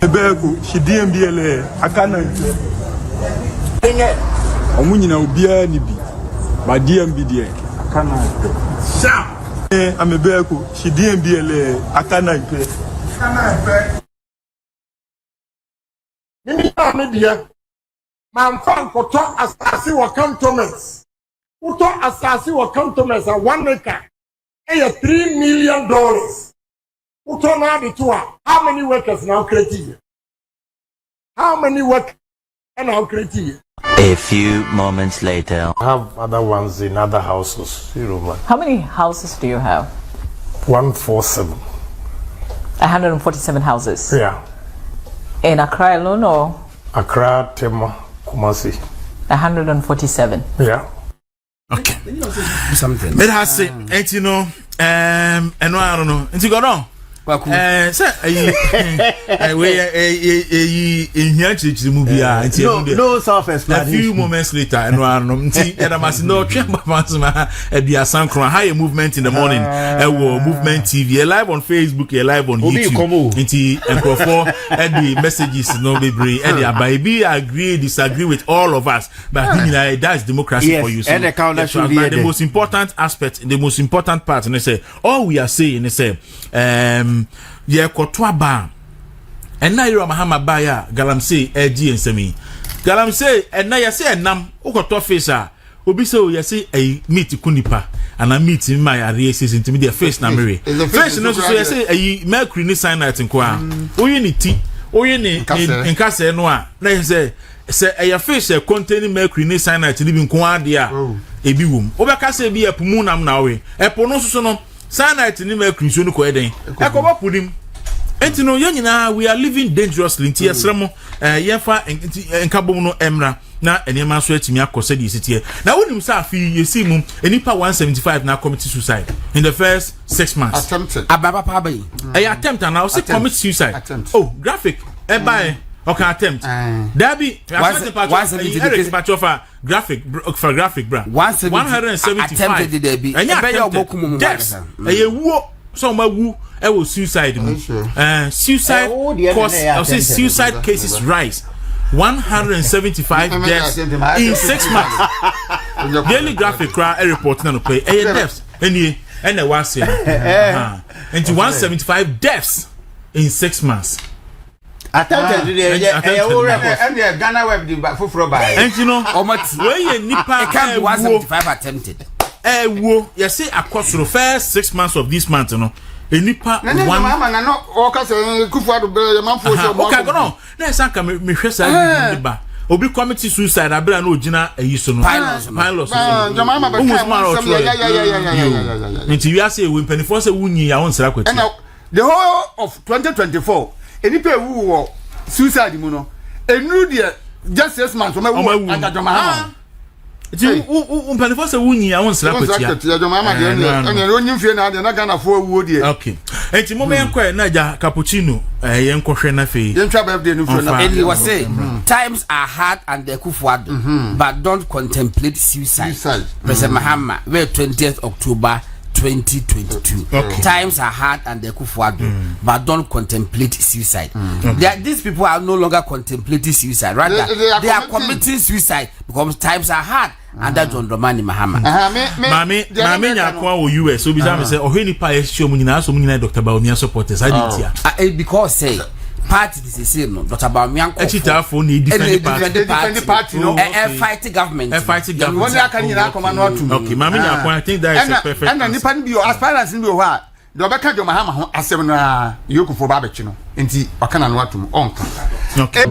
ebego she DM be le aka na enye omunyina obia ni bi by DM be there aka na sha amebego she DM be le aka na Mimi media man fan koto asasi wa cantonments uto asasi wa cantonments a 1 acre $3 million uto na the tour how many workers now creating how many work and now creating a few moments later I have other ones in other houses how many houses do you have 147 147 houses yeah in Accra alone or Accra, Tema, Kumasi 147 yeah okay something it has say you know and I don't know and you go on Sir, no self-explanation. A few moments later, and I must know higher movement in the morning, movement TV, live on Facebook, live on YouTube. And the messages no be and baby agree, disagree with all of us, but that's democracy for you. So, and the most important aspect, the most important part, and they say all we are saying is say ye kotwa ba and na yiro Mahama ba ya Galamsey egi ensemi Galamsey and na ye say enam ukotwa face a obi say o ye say meet kunipa and a meet in my area season to me the face na mere face no so ye say mercury ni cyanide nko a oyi ni ti oyi ni nkase no a na ye say a face containing mercury ni cyanide ni bi nko ade a ebi wom obeka say bi epumu nam na we epo no so no cyanide ni mercury so no ko eden ekoba pudim entino yenyina we are living dangerously nti yesremo yefa enkabom no emra na enema so atimi akose di sitie na wonim sa afi yesi mum enipa 175 na commit suicide in the first 6 months attempted ababa pa bai attempt and now say commit suicide oh graphic buy okay attempt Dabi Eric Bachofa graphic for graphic bra 175 attempted Dabi deaths wo so ma wu was suicide suicide cause I say suicide cases rise 175 deaths in 6 months. Daily graphic cry a report na no pay deaths and the was into 175 deaths in 6 months. Attempted and Ghana web the fufuro by and you know where nipa can be 175 attempted wo you say across the first 6 months of this month no enipa one Mahama na no o ka say Kufuor man for so okay go no na sanka me hwesa ba obi commit suicide abira na ogina ayiso no pilot Mahama ba nti we say we penny for say wunyi ya won sra kwati and the whole of 2024 enipa wu wo suicide mu no enu de just 6 months o ma wu anga Mahama ti penny for say wunyi ya won sra kwati ya Mahama de ene onyi fie na de na Ghana fo wu de okay enti mo men kwa na ja cappuccino yen kohwe na fe yen twa birthday no fro na and he was saying times are hard and the Kufuor but don't contemplate suicide. President Mahama where 20th October 2022 times are hard and the Kufuor but don't contemplate suicide. These people are no longer contemplating suicide, rather they are committing suicide because times are hard under John Dramani Mahama. Mami nya kwa o US so bizarre say oheni pa ehio mu nyina so mu nyina Dr. Bawumia supporters aditia because say party this is no Dr. Bawumia echita for ni different party no fight government one aka nyina akoma no atu okay mami nya kwa I think that is a perfect and nipa ni bi o aspirants ni bi o ha do beka jo Mahama ho asem na Kufuor ba bechi no enti wakana no atu onka okay